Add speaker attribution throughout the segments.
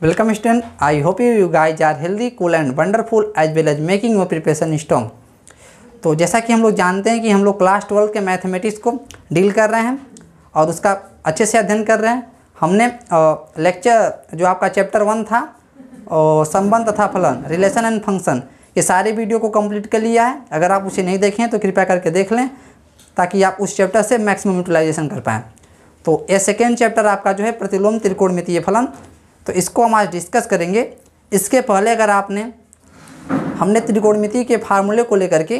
Speaker 1: Welcome student, I hope you guys are healthy, cool and wonderful as well as making your preparation strong। तो जैसा कि हम लोग जानते हैं कि हम लोग क्लास 12 के मैथमेटिक्स को डील कर रहे हैं और उसका अच्छे से अध्ययन कर रहे हैं। हमने लेक्चर जो आपका चैप्टर 1 था संबंध तथा फलन, रिलेशन एंड फंक्शन, ये सारे वीडियो को कंप्लीट कर लिया है। अगर आप उसे नहीं देखें तो कृपया करके देख लें ताकि आप उस चैप्टर से मैक्सिमम यूटिलाइजेशन कर पाएँ। तो ये सेकेंड चैप्टर आपका जो है प्रतिलोम त्रिकोणमितीय फलन, तो इसको हम आज डिस्कस करेंगे। इसके पहले अगर हमने त्रिकोणमिति के फार्मूले को लेकर के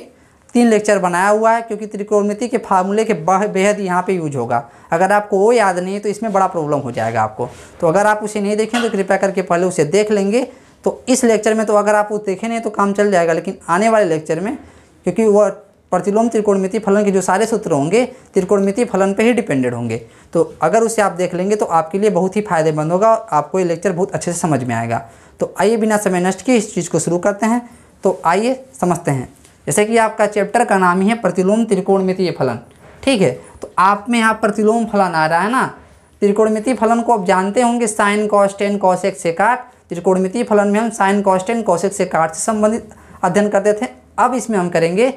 Speaker 1: 3 लेक्चर बनाया हुआ है, क्योंकि त्रिकोणमिति के फार्मूले के बेहद यहाँ पे यूज होगा। अगर आपको वो याद नहीं है तो इसमें बड़ा प्रॉब्लम हो जाएगा आपको। तो अगर आप उसे नहीं देखें तो कृपया करके पहले उसे देख लेंगे। तो इस लेक्चर में तो अगर आप वो देखें नहीं तो काम चल जाएगा, लेकिन आने वाले लेक्चर में क्योंकि वह प्रतिलोम त्रिकोणमिति फलन के जो सारे सूत्र होंगे त्रिकोणमिति फलन पे ही डिपेंडेड होंगे, तो अगर उसे आप देख लेंगे तो आपके लिए बहुत ही फायदेमंद होगा और आपको ये लेक्चर बहुत अच्छे से समझ में आएगा। तो आइए बिना समय नष्ट किए इस चीज़ को शुरू करते हैं। तो आइए समझते हैं। जैसे कि आपका चैप्टर का नाम ही है प्रतिलोम त्रिकोणमितीय फलन, ठीक है। तो आप में यहाँ प्रतिलोम फलन आ रहा है ना। त्रिकोणमितीय फलन को आप जानते होंगे, साइन कॉस टेन कॉसेक सेकाट। त्रिकोणमितीय फलन में हम साइन कॉस टेन कॉसेक सेकाट से संबंधित अध्ययन करते थे। अब इसमें हम करेंगे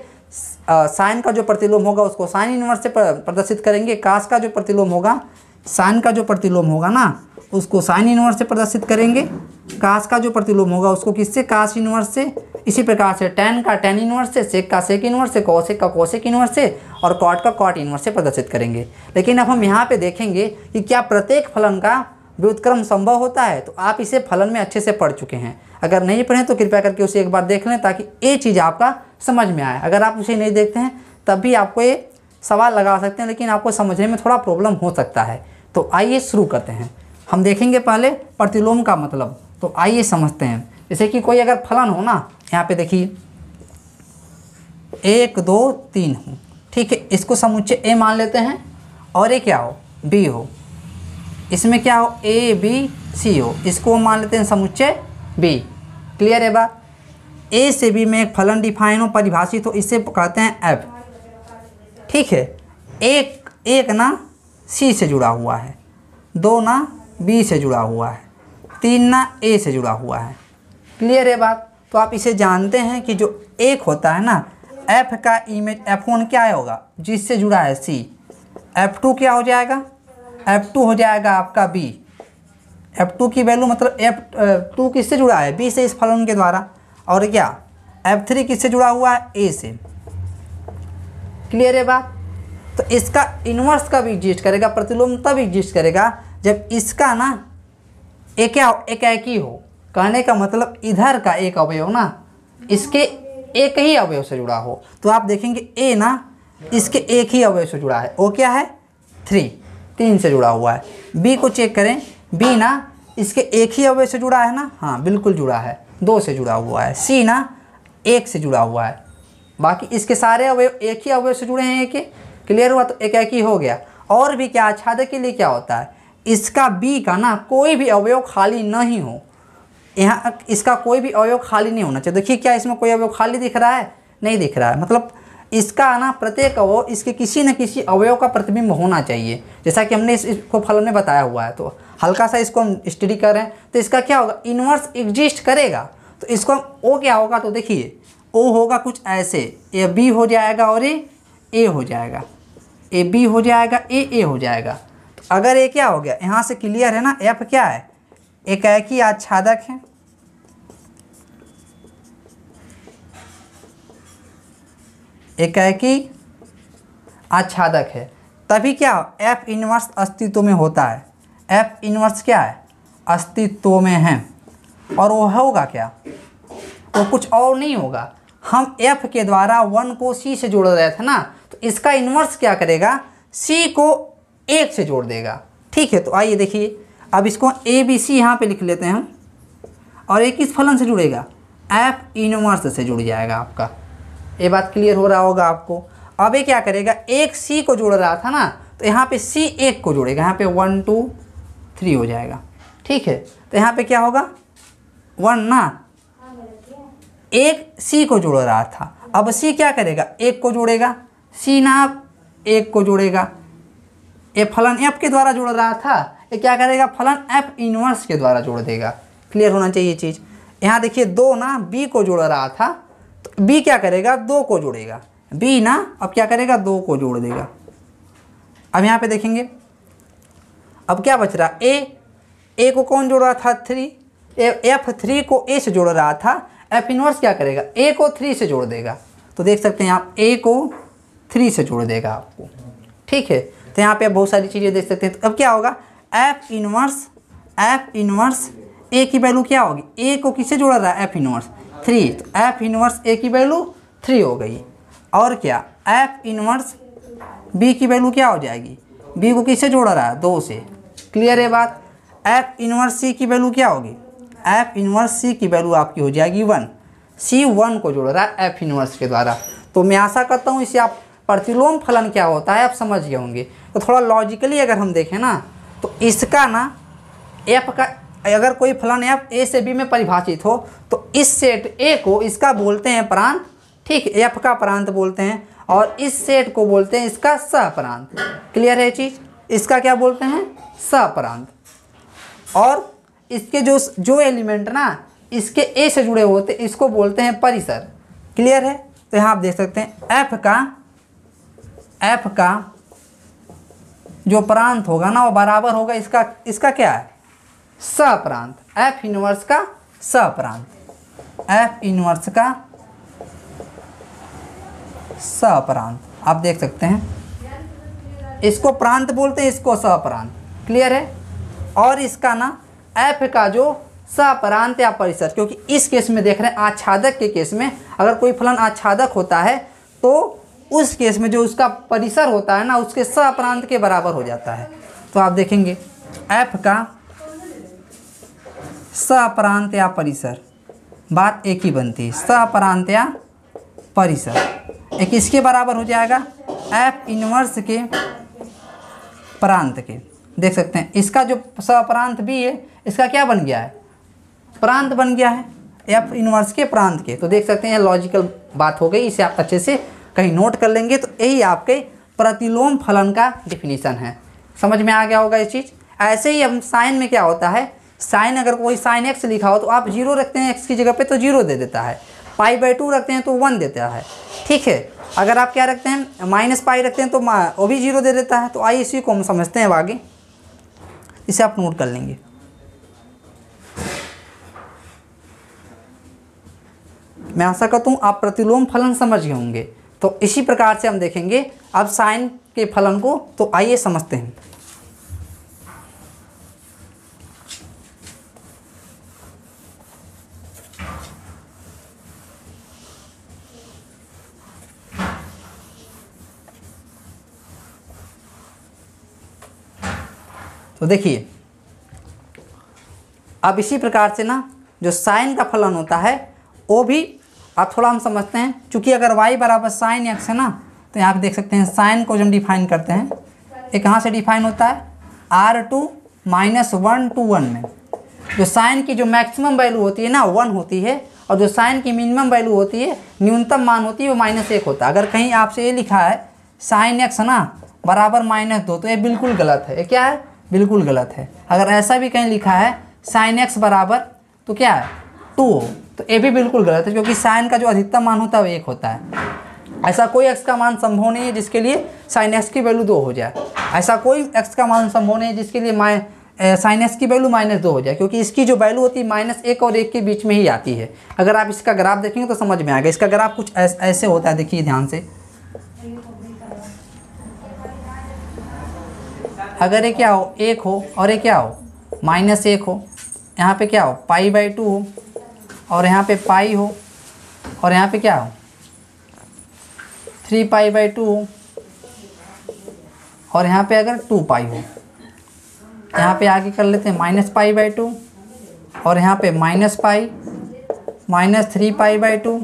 Speaker 1: साइन का जो प्रतिलोम होगा उसको साइन इनवर्स से प्रदर्शित करेंगे। कास का जो प्रतिलोम होगा, साइन का जो प्रतिलोम होगा ना उसको साइन इनवर्स से प्रदर्शित करेंगे। कास का जो प्रतिलोम होगा उसको किससे, कास इनवर्स से। इसी प्रकार से टेन का टेन इनवर्स से, सेक का सेक इनवर्स से, कॉसेक का कॉसेक इनवर्स से और कॉट का कॉट इनवर्स से प्रदर्शित करेंगे। लेकिन अब हम यहाँ पे देखेंगे कि क्या प्रत्येक फलन का व्युत्क्रम संभव होता है। तो आप इसे फलन में अच्छे से पढ़ चुके हैं, अगर नहीं पढ़ें तो कृपया करके उसे एक बार देख लें ताकि ये चीज़ आपका समझ में आए। अगर आप उसे नहीं देखते हैं तब भी आपको ये सवाल लगा सकते हैं, लेकिन आपको समझने में थोड़ा प्रॉब्लम हो सकता है। तो आइए शुरू करते हैं। हम देखेंगे पहले प्रतिलोम का मतलब। तो आइए समझते हैं। जैसे कि कोई अगर फलन हो ना, यहाँ पे देखिए 1 2 3 हो, ठीक है। इसको समुच्चय ए मान लेते हैं और ये क्या हो, बी हो। इसमें क्या हो, ए बी सी हो, इसको मान लेते हैं समुच्चय बी। क्लियर है बात। ए से बी में एक फलन डिफाइन हो, परिभाषित हो, इसे कहते हैं एफ, ठीक है। एक ना सी से जुड़ा हुआ है, 2 ना बी से जुड़ा हुआ है, 3 ना ए से जुड़ा हुआ है। क्लियर है बात। तो आप इसे जानते हैं कि जो एक होता है ना, एफ का इमेज F1 क्या होगा, जिससे जुड़ा है सी। F2 क्या हो जाएगा, F2 हो जाएगा आपका बी। F2 की वैल्यू मतलब F2 किससे जुड़ा है, बी से, इस फलन के द्वारा। और क्या F3 किससे जुड़ा हुआ है, ए से। क्लियर है बात। तो इसका इन्वर्स कब एग्जिस्ट करेगा, प्रतिलोम तब एग्जिस्ट करेगा जब इसका ना एक ही हो। कहने का मतलब इधर का एक अवयव ना इसके एक ही अवयव से जुड़ा हो। तो आप देखेंगे ए ना इसके एक ही अवयव से जुड़ा है, वो क्या है 3 से जुड़ा हुआ है। बी को चेक करें, बी ना इसके एक ही अवयव से जुड़ा है ना, हाँ बिल्कुल जुड़ा है, 2 से जुड़ा हुआ है। सी ना 1 से जुड़ा हुआ है, बाकी इसके सारे अवयव एक ही अवयव से जुड़े हैं, एक। क्लियर हुआ। तो एक ही हो गया। और भी क्या, आच्छादक के लिए क्या होता है, इसका बी का ना कोई भी अवयव खाली नहीं हो। यहाँ इसका कोई भी अवयव खाली नहीं होना चाहिए। देखिए क्या इसमें कोई अवयव खाली दिख रहा है, नहीं दिख रहा है। मतलब इसका ना प्रत्येक अवयव इसके किसी न किसी अवयव का प्रतिबिंब होना चाहिए, जैसा कि हमने इसको फलन में बताया हुआ है। तो हल्का सा इसको हम स्टडी कर रहे हैं। तो इसका क्या होगा, इन्वर्स एग्जिस्ट करेगा। तो इसको ओ क्या होगा, तो देखिए ओ होगा कुछ ऐसे, ए बी हो जाएगा और ए हो जाएगा, ए बी हो जाएगा, ए हो जाएगा। तो अगर ये क्या हो गया, यहाँ से क्लियर है ना, एफ क्या है, एकाकी आच्छादक है। एकाकी आच्छादक है, तभी क्या एफ इनवर्स अस्तित्व में होता है। एफ इनवर्स क्या है, अस्तित्व में है। और वो होगा क्या, वो कुछ और नहीं होगा। हम एफ के द्वारा 1 को सी से जोड़ रहे थे ना, तो इसका इन्वर्स क्या करेगा, सी को 1 से जोड़ देगा, ठीक है। तो आइए देखिए, अब इसको ए बी सी यहाँ पे लिख लेते हैं हम। और एक किस फलन से जुड़ेगा, एफ इनवर्स से जुड़ जाएगा आपका। ये बात क्लियर हो रहा होगा आपको। अब ये क्या करेगा, एक सी को जोड़ रहा था ना, तो यहाँ पे सी 1 को जोड़ेगा, यहाँ पे 1 2 3 हो जाएगा, ठीक है। तो यहाँ पे क्या होगा, 1 ना एक सी को जोड़ रहा था, अब सी क्या करेगा, 1 को जोड़ेगा, सी ना 1 को जोड़ेगा। ये फलन एफ के द्वारा जोड़ रहा था, ये क्या करेगा, फलन एफ इनवर्स के द्वारा जोड़ देगा। क्लियर होना चाहिए चीज़। यहाँ देखिए 2 ना बी को जोड़ रहा था, तो बी क्या करेगा, 2 को जोड़ेगा, बी ना अब क्या करेगा, 2 को जोड़ देगा। अब यहाँ पे देखेंगे अब क्या बच रहा, ए को कौन जोड़ रहा था, 3, F3 को ए से जोड़ रहा था, F इनवर्स क्या करेगा, ए को 3 से जोड़ देगा। तो देख सकते हैं आप ए को 3 से जोड़ देगा आपको, ठीक है। तो यहाँ पे आप बहुत सारी चीज़ें देख सकते हैं। तो अब क्या होगा, F इनवर्स ए की वैल्यू क्या होगी, ए को किससे जोड़ा रहा है, F इनवर्स 3, तो F इनवर्स ए की वैल्यू 3 हो गई। और क्या, F इनवर्स बी की वैल्यू क्या हो जाएगी, बी को किससे जोड़ा रहा है, 2 से, क्लियर है बात। F इनवर्स सी की वैल्यू क्या होगी, F इनवर्स सी की वैल्यू आपकी हो जाएगी 1, सी 1 को जोड़ रहा है F इनवर्स के द्वारा। तो मैं आशा करता हूँ इसे आप प्रतिलोम फलन क्या होता है आप समझ गए होंगे। तो थोड़ा लॉजिकली अगर हम देखें ना, तो इसका ना F का अगर कोई फलन F ए से बी में परिभाषित हो, तो इस सेट ए को इसका बोलते हैं प्रांत, ठीक, F का प्रांत बोलते हैं, और इस सेट को बोलते हैं इसका सहप्रांत। क्लियर है चीज़, इसका क्या बोलते हैं, सहप्रांत। और इसके जो एलिमेंट ना इसके ए से जुड़े होते इसको बोलते हैं परिसर। क्लियर है। तो यहाँ आप देख सकते हैं F का जो प्रांत होगा ना वो बराबर होगा इसका क्या है, सहप्रांत, F इनवर्स का सहप्रांत, F इनवर्स का सहप्रांत। आप देख सकते हैं इसको प्रांत बोलते हैं, इसको सहप्रांत। क्लियर है। और इसका ना F का जो सहप्रांत या परिसर, क्योंकि इस केस में देख रहे हैं आच्छादक के केस में अगर कोई फलन आच्छादक होता है तो उस केस में जो उसका परिसर होता है ना उसके सहप्रांत के बराबर हो जाता है। तो आप देखेंगे F का सहप्रांत या परिसर, बात एक ही बनती है, सहप्रांत या परिसर एक इसके बराबर हो जाएगा F इनवर्स के प्रांत के। देख सकते हैं इसका जो सहप्रांत भी है इसका क्या बन गया है, प्रांत बन गया है F इनवर्स के प्रांत के। तो देख सकते हैं लॉजिकल बात हो गई, इसे आप अच्छे से कहीं नोट कर लेंगे। तो यही आपके प्रतिलोम फलन का डिफिनीशन है, समझ में आ गया होगा ये चीज़। ऐसे ही हम साइन में क्या होता है, साइन अगर कोई साइन एक्स लिखा हो तो आप 0 रखते हैं एक्स की जगह पे तो 0 दे देता है, π/2 रखते हैं तो 1 देता है, ठीक है। अगर आप क्या रखते हैं -π रखते हैं तो वो भी 0 दे देता है। तो आइए इसी को हम समझते हैं आगे, इसे आप नोट कर लेंगे। मैं आशा करता हूँ आप प्रतिलोम फलन समझ गए होंगे। तो इसी प्रकार से हम देखेंगे अब साइन के फलन को। तो आइए समझते हैं। तो देखिए अब इसी प्रकार से ना जो साइन का फलन होता है वो भी अब थोड़ा हम समझते हैं। चूँकि अगर y बराबर साइन एक्स है ना, तो यहाँ पे देख सकते हैं साइन को जब हम डिफाइन करते हैं ये कहाँ से डिफाइन होता है, R2 -1 to 1 में। जो साइन की जो मैक्सिमम वैल्यू होती है ना 1 होती है, और जो साइन की मिनिमम वैल्यू होती है न्यूनतम मान होती है वो -1 होता है। अगर कहीं आपसे ये लिखा है साइन एक्स ना बराबर -2 तो ये बिल्कुल गलत है। ये क्या है, बिल्कुल गलत है। अगर ऐसा भी कहीं लिखा है साइन एक्स बराबर तो क्या है 2, तो ये भी बिल्कुल गलत है, क्योंकि साइन का जो अधिकतम मान होता है वो 1 होता है। ऐसा कोई एक्स का मान संभव नहीं है जिसके लिए साइन एक्स की वैल्यू 2 हो जाए। ऐसा कोई एक्स का मान संभव नहीं है जिसके लिए साइन एक्स की वैल्यू -2 हो जाए, क्योंकि इसकी जो वैल्यू होती है -1 और 1 के बीच में ही आती है। अगर आप इसका ग्राफ देखेंगे तो समझ में आएगा। इसका ग्राफ कुछ ऐसे होता है, देखिए ध्यान से। अगर ये क्या हो 1 हो और ये क्या हो -1 हो, यहाँ पे क्या हो π/2 हो, और यहाँ पे पाई हो, और यहाँ पे क्या हो 3π/2 हो, और यहाँ पे अगर 2π हो। यहाँ पे आगे कर लेते हैं -π/2, और यहाँ पे -π, -3π/2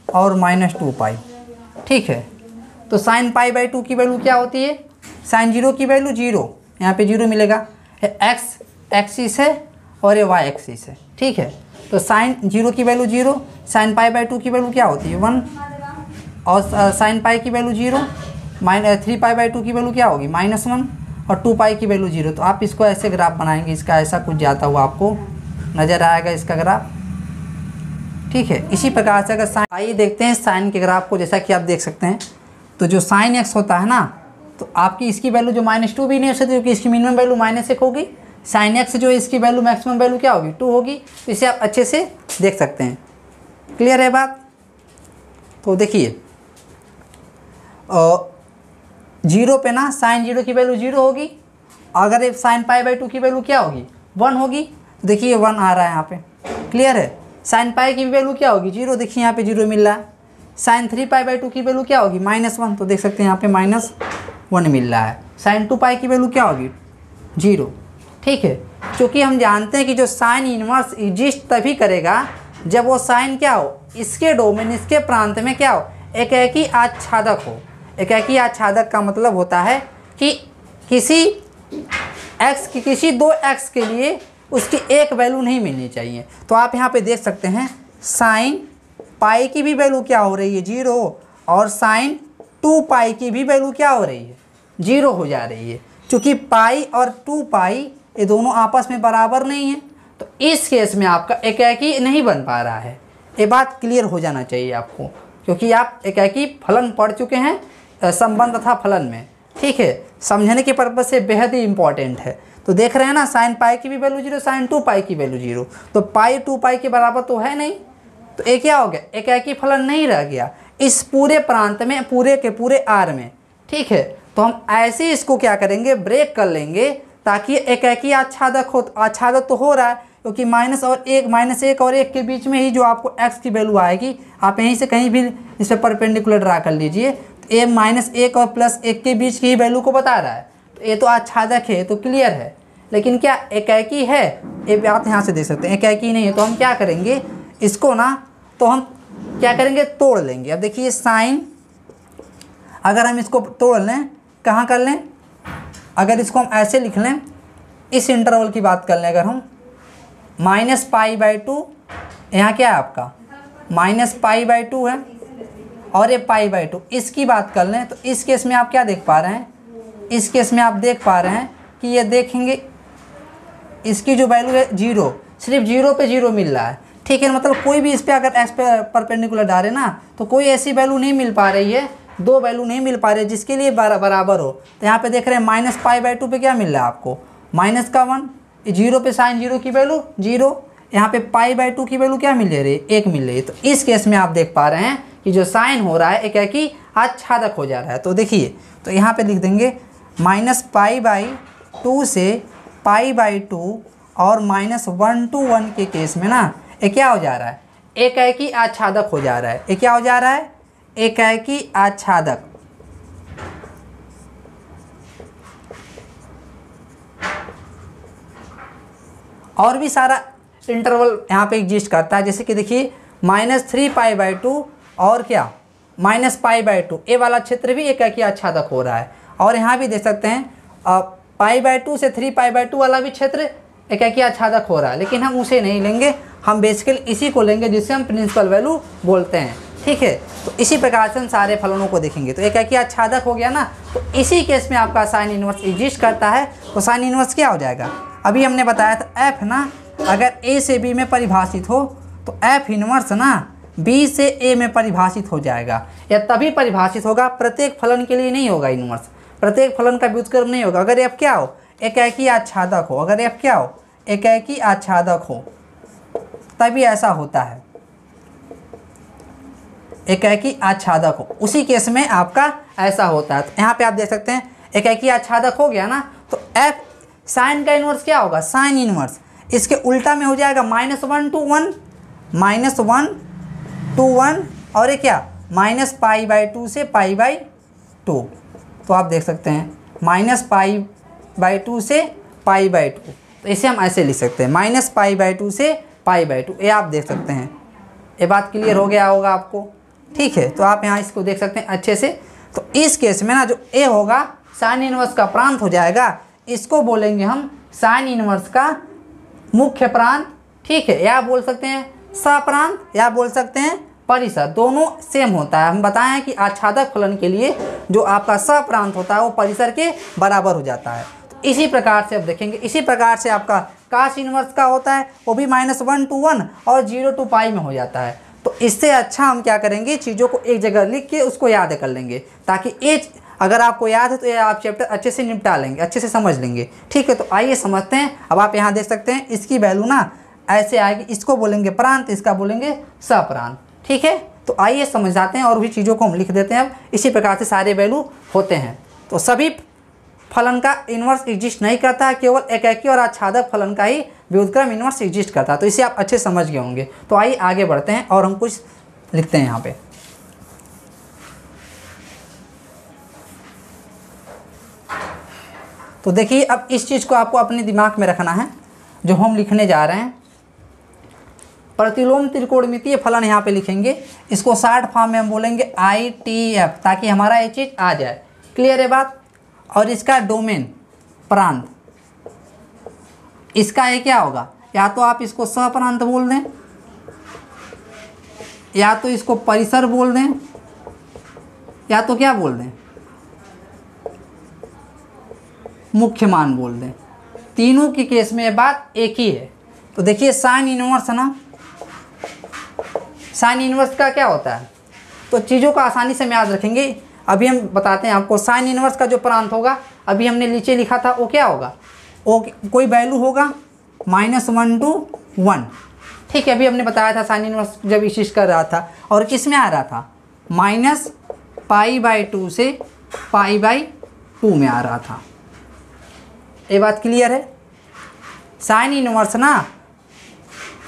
Speaker 1: और -2π, ठीक है। तो साइन π/2 की वैल्यू क्या होती है, साइन 0 की वैल्यू 0, यहाँ पे 0 मिलेगा। एक्स एक्सिस है और ये वाई एक्सिस है, ठीक है। तो साइन 0 की वैल्यू 0, साइन π/2 की वैल्यू क्या होती है 1, और साइन पाई की वैल्यू 0, -3π/2 की वैल्यू क्या होगी -1, और 2π की वैल्यू 0। तो आप इसको ऐसे ग्राफ बनाएंगे, इसका ऐसा कुछ जाता हुआ आपको नज़र आएगा इसका ग्राफ। ठीक है, इसी प्रकार से अगर साइन, आइए देखते हैं साइन के ग्राफ को। जैसा कि आप देख सकते हैं, तो जो साइन एक्स होता है ना, तो आपकी इसकी वैल्यू जो -2 भी नहीं हो सकती, क्योंकि इसकी मिनिमम वैल्यू -1 होगी। साइन एक्स जो इसकी वैल्यू मैक्सिमम वैल्यू क्या होगी, 2 होगी। तो इसे आप अच्छे से देख सकते हैं। क्लियर है बात? तो देखिए 0 पे ना साइन 0 की वैल्यू 0 होगी, अगर साइन π/2 की वैल्यू क्या होगी, 1 होगी। तो देखिए 1 आ रहा है यहाँ पे। क्लियर है? साइन पाई की वैल्यू क्या होगी, 0। देखिए यहाँ पे 0 मिल रहा है। साइन 3π/2 की वैल्यू क्या होगी, -1। तो देख सकते हैं यहाँ पे -1 मिल रहा है। साइन 2π की वैल्यू क्या होगी, 0। ठीक है, क्योंकि हम जानते हैं कि जो साइन इनवर्स एग्जिस्ट तभी करेगा जब वो साइन क्या हो, इसके डोमेन, इसके प्रांत में क्या हो, एकाकी आच्छादक हो। एकाकी आच्छादक का मतलब होता है कि किसी x की, किसी 2x के लिए उसकी एक वैल्यू नहीं मिलनी चाहिए। तो आप यहाँ पे देख सकते हैं साइन पाई की भी वैल्यू क्या हो रही है, 0, और साइन 2π की भी वैल्यू क्या हो रही है, 0 हो जा रही है। क्योंकि पाई और 2π ये दोनों आपस में बराबर नहीं है, तो इस केस में आपका एकाकी नहीं बन पा रहा है। ये बात क्लियर हो जाना चाहिए आपको, क्योंकि आप एकाकी फलन पढ़ चुके हैं संबंध तथा फलन में। ठीक है, समझने के पर्पज से बेहद ही इंपॉर्टेंट है। तो देख रहे हैं ना, साइन पाई की भी वैल्यू 0, साइन 2π की वैल्यू 0। तो पाई 2π के बराबर तो है नहीं, तो ये क्या हो गया, एकाकी फलन नहीं रह गया इस पूरे प्रांत में, पूरे के पूरे आर में। ठीक है, तो हम ऐसे इसको क्या करेंगे, ब्रेक कर लेंगे, ताकि एकाकी आच्छादक हो। आच्छादक तो हो रहा है, क्योंकि -1 और 1 के बीच में ही जो आपको x की वैल्यू आएगी, आप यहीं से कहीं भी इस पर परपेंडिकुलर ड्रा कर लीजिए। तो ये -1 और +1 के बीच की ही वैल्यू को बता रहा है, तो ये तो आच्छादक है, तो क्लियर है। लेकिन क्या एकाकी है, ये आप यहाँ से देख सकते हैं, एकाकी नहीं है। तो हम क्या करेंगे इसको ना, तो हम क्या करेंगे, तोड़ लेंगे। अब देखिए साइन, अगर हम इसको तोड़ लें, कहाँ कर लें, अगर इसको हम ऐसे लिख लें, इस इंटरवल की बात कर लें, अगर हम -π/2, यहाँ क्या है आपका -π/2 है, और ये π/2, इसकी बात कर लें, तो इस केस में आप क्या देख पा रहे हैं, इस केस में आप देख पा रहे हैं कि ये देखेंगे इसकी जो वैल्यू है 0, सिर्फ 0 पे 0 मिल रहा है। ठीक है, मतलब कोई भी इस पर अगर एक्स पे परपेंडिकुलर डाले ना, तो कोई ऐसी वैल्यू नहीं मिल पा रही है, 2 वैल्यू नहीं मिल पा रही है जिसके लिए बराबर हो। तो यहाँ पे देख रहे हैं -π/2 पे क्या मिल रहा है आपको, -1। 0 पे साइन 0 की वैल्यू 0, यहाँ पे π/2 की वैल्यू क्या मिल रही है, 1 मिल रही है। तो इस केस में आप देख पा रहे हैं कि जो साइन हो रहा है एकाकी आच्छादक हो जा रहा है। तो देखिए, तो यहाँ पे लिख देंगे -π/2 से π/2 और -1 to 1 के केस में ना, ये क्या हो जा रहा है, एकाकी आच्छादक हो जा रहा है। ये क्या हो जा रहा है, एकाकी आच्छादक। और भी सारा इंटरवल यहाँ पे एग्जिस्ट करता है, जैसे कि देखिए -3π/2 और क्या -π/2, ये वाला क्षेत्र भी एकाकी आच्छादक हो रहा है। और यहाँ भी देख सकते हैं π/2 से 3π/2 वाला भी क्षेत्र एकाकी आच्छादक हो रहा है, लेकिन हम उसे नहीं लेंगे, हम बेसिकली इसी को लेंगे जिसे हम प्रिंसिपल वैल्यू बोलते हैं। ठीक है, तो इसी प्रकार से हम सारे फलनों को देखेंगे। तो एकाकी आच्छादक हो गया ना, तो इसी केस में आपका साइन इनवर्स एग्जिस्ट करता है। तो साइन इनवर्स क्या हो जाएगा, अभी हमने बताया था एफ ना, अगर ए से बी में परिभाषित हो तो एफ इनवर्स ना बी से ए में परिभाषित हो जाएगा। या तभी परिभाषित होगा, प्रत्येक फलन के लिए नहीं होगा इनवर्स, प्रत्येक फलन का व्युत्क्रम नहीं होगा। अगर एफ क्या हो, एकाकी आच्छादक हो, अगर एफ क्या हो, एकाकी आच्छादक हो, तभी ऐसा होता है, एकाकी आच्छादक हो, उसी केस में आपका ऐसा होता है। तो यहाँ पे आप देख सकते हैं एकाकी आच्छादक हो गया ना, तो एफ साइन का इनवर्स क्या होगा, साइन इनवर्स इसके उल्टा में हो जाएगा -1 to 1, -1 to 1, और ये क्या -π/2 से π/2। तो आप देख सकते हैं -π/2 से π/2, तो इसे हम ऐसे लिख सकते हैं -π/2 से π/2। ये आप देख सकते हैं, ये बात क्लियर हो गया होगा आपको। ठीक है, तो आप यहाँ इसको देख सकते हैं अच्छे से। तो इस केस में ना जो ए होगा साइन इनवर्स का प्रांत हो जाएगा, इसको बोलेंगे हम साइन इनवर्स का मुख्य प्रांत। ठीक है, या बोल सकते हैं सप्रांत, या बोल सकते हैं परिसर, दोनों सेम होता है। हम बताएं कि आच्छादक फलन के लिए जो आपका सप्रांत होता है वो परिसर के बराबर हो जाता है। तो इसी प्रकार से अब देखेंगे, इसी प्रकार से आपका काश इन्वर्स का होता है वो भी -1 to 1 और 0 to पाई में हो जाता है। तो इससे अच्छा हम क्या करेंगे, चीज़ों को एक जगह लिख के उसको याद कर लेंगे, ताकि ये अगर आपको याद है तो ये आप चैप्टर अच्छे से निपटा लेंगे, अच्छे से समझ लेंगे। ठीक है, तो आइए समझते हैं। अब आप यहाँ देख सकते हैं इसकी वैल्यू ना ऐसे आएगी, इसको बोलेंगे प्रांत, इसका बोलेंगे सप्रांत। ठीक है, तो आइए समझाते हैं और भी चीज़ों को हम लिख देते हैं। अब इसी प्रकार से सारे वैल्यू होते हैं। तो सभी फलन का इन्वर्स एग्जिस्ट नहीं करता है, केवल एकैकी और आच्छादक फलन का ही व्युत्क्रम इन्वर्स एग्जिस्ट करता है। तो इसे आप अच्छे समझ गए होंगे। तो आइए आगे बढ़ते हैं और हम कुछ लिखते हैं यहाँ पे। तो देखिए, अब इस चीज़ को आपको अपने दिमाग में रखना है जो हम लिखने जा रहे हैं। प्रतिलोम त्रिकोणमितीय फलन यहाँ पे लिखेंगे, इसको शॉर्ट फॉर्म में हम बोलेंगे ITF, ताकि हमारा ये चीज़ आ जाए। क्लियर है बात। और इसका डोमेन प्रांत, इसका ये क्या होगा, या तो आप इसको सप्रांत बोल दें, या तो इसको परिसर बोल दें, या तो क्या बोल दें, मुख्य मान बोल दें। तीनों के केस में ये बात एक ही है। तो देखिए साइन इनवर्स है ना, साइन इनवर्स का क्या होता है, तो चीज़ों को आसानी से हम याद रखेंगे। अभी हम बताते हैं आपको। साइन इनवर्स का जो प्रांत होगा, अभी हमने नीचे लिखा था, वो क्या होगा, वो कोई वैल्यू होगा -1 to 1। ठीक है, अभी हमने बताया था साइन इनवर्स जब इस चीज़ कर रहा था, और किस में आ रहा था, -π/2 से π/2 में आ रहा था। ये बात क्लियर है। साइन इनवर्स ना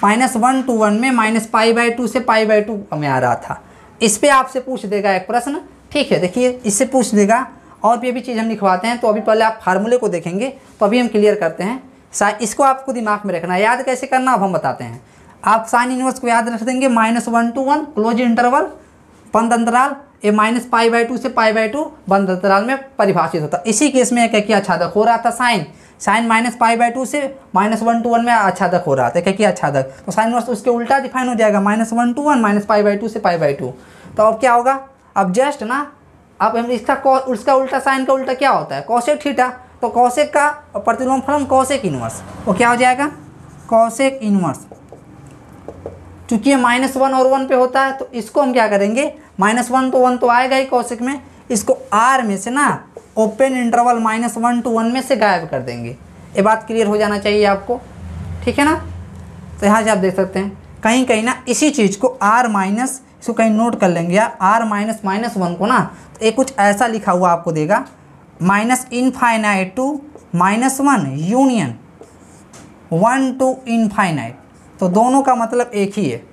Speaker 1: -1 to 1 में -π/2 से π/2 में आ रहा था। इस पे आपसे पूछ देगा एक प्रश्न। ठीक है, देखिए इससे पूछ देगा, और भी चीज़ हम लिखवाते हैं। तो अभी पहले आप फार्मूले को देखेंगे, तो अभी हम क्लियर करते हैं। इसको आपको दिमाग में रखना है। याद कैसे करना अब हम बताते हैं। आप साइन इनवर्स को याद रख देंगे, -1 to 1 क्लोज इंटरवल बंद अंतराल, ये -π/2 से π/2 बंद अंतराल में परिभाषित होता। इसी केस में एक आच्छादक हो रहा था साइन -π/2 से -1 to 1 में आच्छादक हो रहा था, एक आच्छादक। तो साइन इनवर्स उसके उल्टा डिफाइन हो जाएगा, -1 to 1 -π/2 से π/2। तो अब क्या होगा, अब जस्ट ना अब हम उसका उल्टा, साइन का उल्टा क्या होता है, कॉसेक थीटा। तो कॉसेक का प्रतिलोम फलन कॉसेक इनवर्स, वो क्या हो जाएगा, कॉसेक इनवर्स। चूँकि ये -1 और 1 पे होता है, तो इसको हम क्या करेंगे, -1 to 1 तो आएगा ही कॉसेक में, इसको R में से ना ओपन इंटरवल -1 to 1 में से गायब कर देंगे। ये बात क्लियर हो जाना चाहिए आपको। ठीक है ना। तो यहाँ से आप देख सकते हैं कहीं ना इसी चीज़ को R- इसको कहीं नोट कर लेंगे, या R-1 को ना, तो ये कुछ ऐसा लिखा हुआ आपको देगा, -∞ to -1 यूनियन 1 to ∞। तो दोनों का मतलब एक ही है।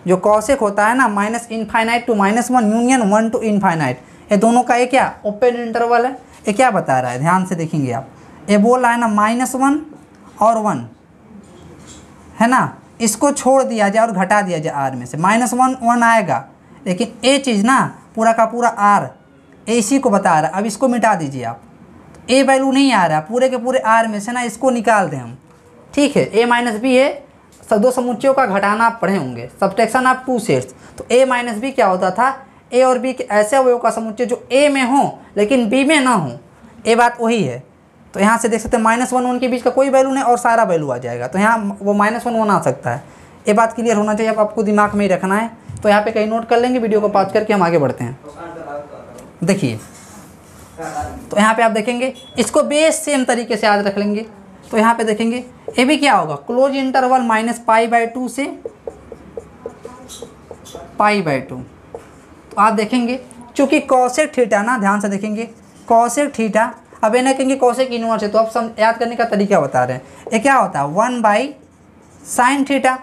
Speaker 1: जो कॉसेक होता है ना, -∞ to -1 यूनियन 1 to ∞, ये दोनों का ये क्या ओपन इंटरवल है। ये क्या बता रहा है, ध्यान से देखेंगे आप। ये बोल रहा है ना -1 और 1 है ना, इसको छोड़ दिया जाए और घटा दिया जाए R में से, -1 1 आएगा, लेकिन ये चीज़ ना पूरा का पूरा R इसी को बता रहा है। अब इसको मिटा दीजिए आप, तो A वैल्यू नहीं आ रहा, पूरे के पूरे R में से ना इसको निकाल दें हम। ठीक है, A - B है, दो समुच्चयों का घटाना आप पढ़े होंगे, सब्ट्रैक्शन ऑफ 2 सेट्स। तो A - B क्या होता था, A और B के ऐसे अवयव का समुच्चय जो A में हो लेकिन B में ना हो। ये बात वही है। तो यहाँ से देख सकते हैं -1 1 के बीच का कोई वैल्यू नहीं और सारा वैल्यू आ जाएगा, तो यहाँ वो -1 1 आ सकता है। ये बात क्लियर होना चाहिए, अब आपको दिमाग में ही रखना है। तो यहाँ पे कहीं नोट कर लेंगे, वीडियो को पॉज करके हम आगे बढ़ते हैं। देखिए, तो यहाँ पे आप देखेंगे, इसको बेस सेम तरीके से याद रख लेंगे। तो यहाँ पे देखेंगे ये भी क्या होगा, क्लोज इंटरवल -π/2 से π/2। तो आप देखेंगे चूँकि कॉसेक थीटा ना, ध्यान से देखेंगे कॉसेक थीटा, अब ये ना कहेंगे कॉसेक इनवर्स है, तो आप याद करने का तरीका बता रहे हैं। ये क्या होता है, 1/sin थीटा,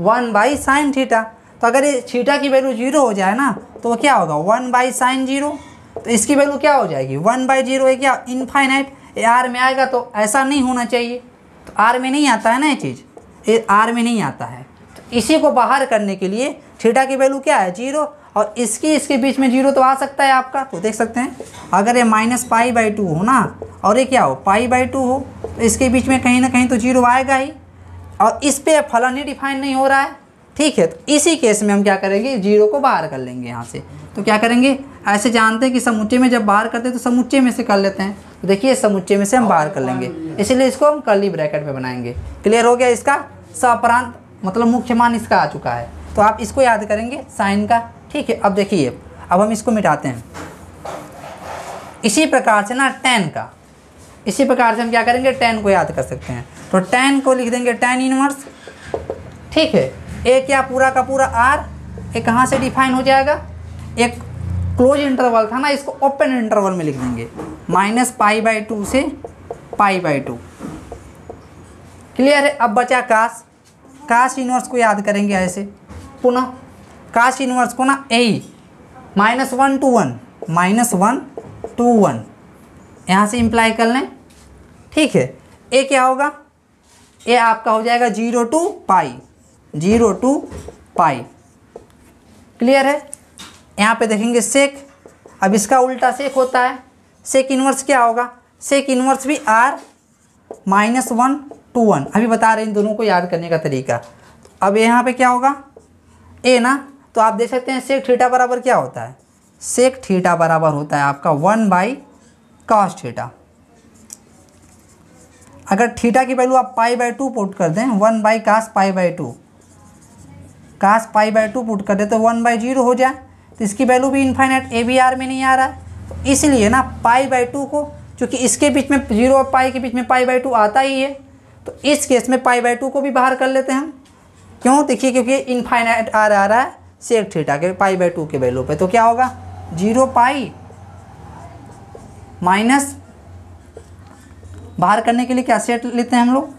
Speaker 1: 1/sin थीटा। तो अगर ये थीटा की वैल्यू 0 हो जाए ना, तो वो क्या होगा, 1/sin 0। तो इसकी वैल्यू क्या हो जाएगी, 1/0 है क्या, इनफाइनाइट। ये R में आएगा, तो ऐसा नहीं होना चाहिए। तो R में नहीं आता है ना ये चीज़, ये R में नहीं आता है। तो इसी को बाहर करने के लिए थीटा की वैल्यू क्या है, 0, और इसके बीच में 0 तो आ सकता है आपका। तो देख सकते हैं अगर ये -π/2 हो ना, और ये क्या हो, π/2 हो, तो इसके बीच में कहीं ना कहीं तो 0 आएगा ही, और इस पे फलन ही डिफाइन नहीं हो रहा है। ठीक है, तो इसी केस में हम क्या करेंगे, 0 को बाहर कर लेंगे यहाँ से। तो क्या करेंगे, ऐसे जानते हैं कि समुच्चय में जब बाहर करते हैं तो समुच्चय में से कर लेते हैं। तो देखिए समुच्चय में से हम बाहर कर लेंगे, इसीलिए इसको हम कर्ली ब्रैकेट में बनाएंगे। क्लियर हो गया? इसका सप्रांत मतलब मुख्य मान इसका आ चुका है, तो आप इसको याद करेंगे साइन का। ठीक है, अब देखिए अब हम इसको मिटाते हैं। इसी प्रकार से ना tan का, इसी प्रकार से हम क्या करेंगे, tan को याद कर सकते हैं। तो tan को लिख देंगे tan इनवर्स। ठीक है, एक क्या पूरा का पूरा r, एक कहाँ से डिफाइन हो जाएगा, एक क्लोज इंटरवल था ना, इसको ओपन इंटरवल में लिख देंगे, -π/2 से π/2। क्लियर है? अब बचा कास, कास इनवर्स को याद करेंगे ऐसे पुनः। कास इनवर्स को ना ए -1 to 1, -1 to 1 यहाँ से इम्प्लाई कर लें। ठीक है, ए क्या होगा, ए आपका हो जाएगा 0 to π, 0 to π। क्लियर है? यहाँ पे देखेंगे सेक, अब इसका उल्टा सेक होता है। सेक इनवर्स क्या होगा, सेक इनवर्स भी r -1 to 1। अभी बता रहे हैं इन दोनों को याद करने का तरीका। अब यहाँ पे क्या होगा, ए ना, तो आप देख सकते हैं सेक थीटा बराबर क्या होता है, सेक थीटा बराबर होता है आपका 1/cos थीटा। अगर थीटा की वैल्यू आप π/2 पुट कर दें, 1/cos π/2, cos π/2 पुट कर दें तो 1/0 हो जाए, तो इसकी वैल्यू भी इनफाइनाइट, ए बी आर में नहीं आ रहा है। तो इसलिए ना π/2 को, चूँकि इसके बीच में 0 और पाई के बीच में π/2 आता ही है, तो इस केस में π/2 को भी बाहर कर लेते हैं हम। क्यों? देखिए क्योंकि इनफाइनाइट आ रहा है सेक थीटा के π/2 के वैल्यू पे, तो क्या होगा 0 पाई माइनस, बाहर करने के लिए क्या सेट लेते हैं हम लोग,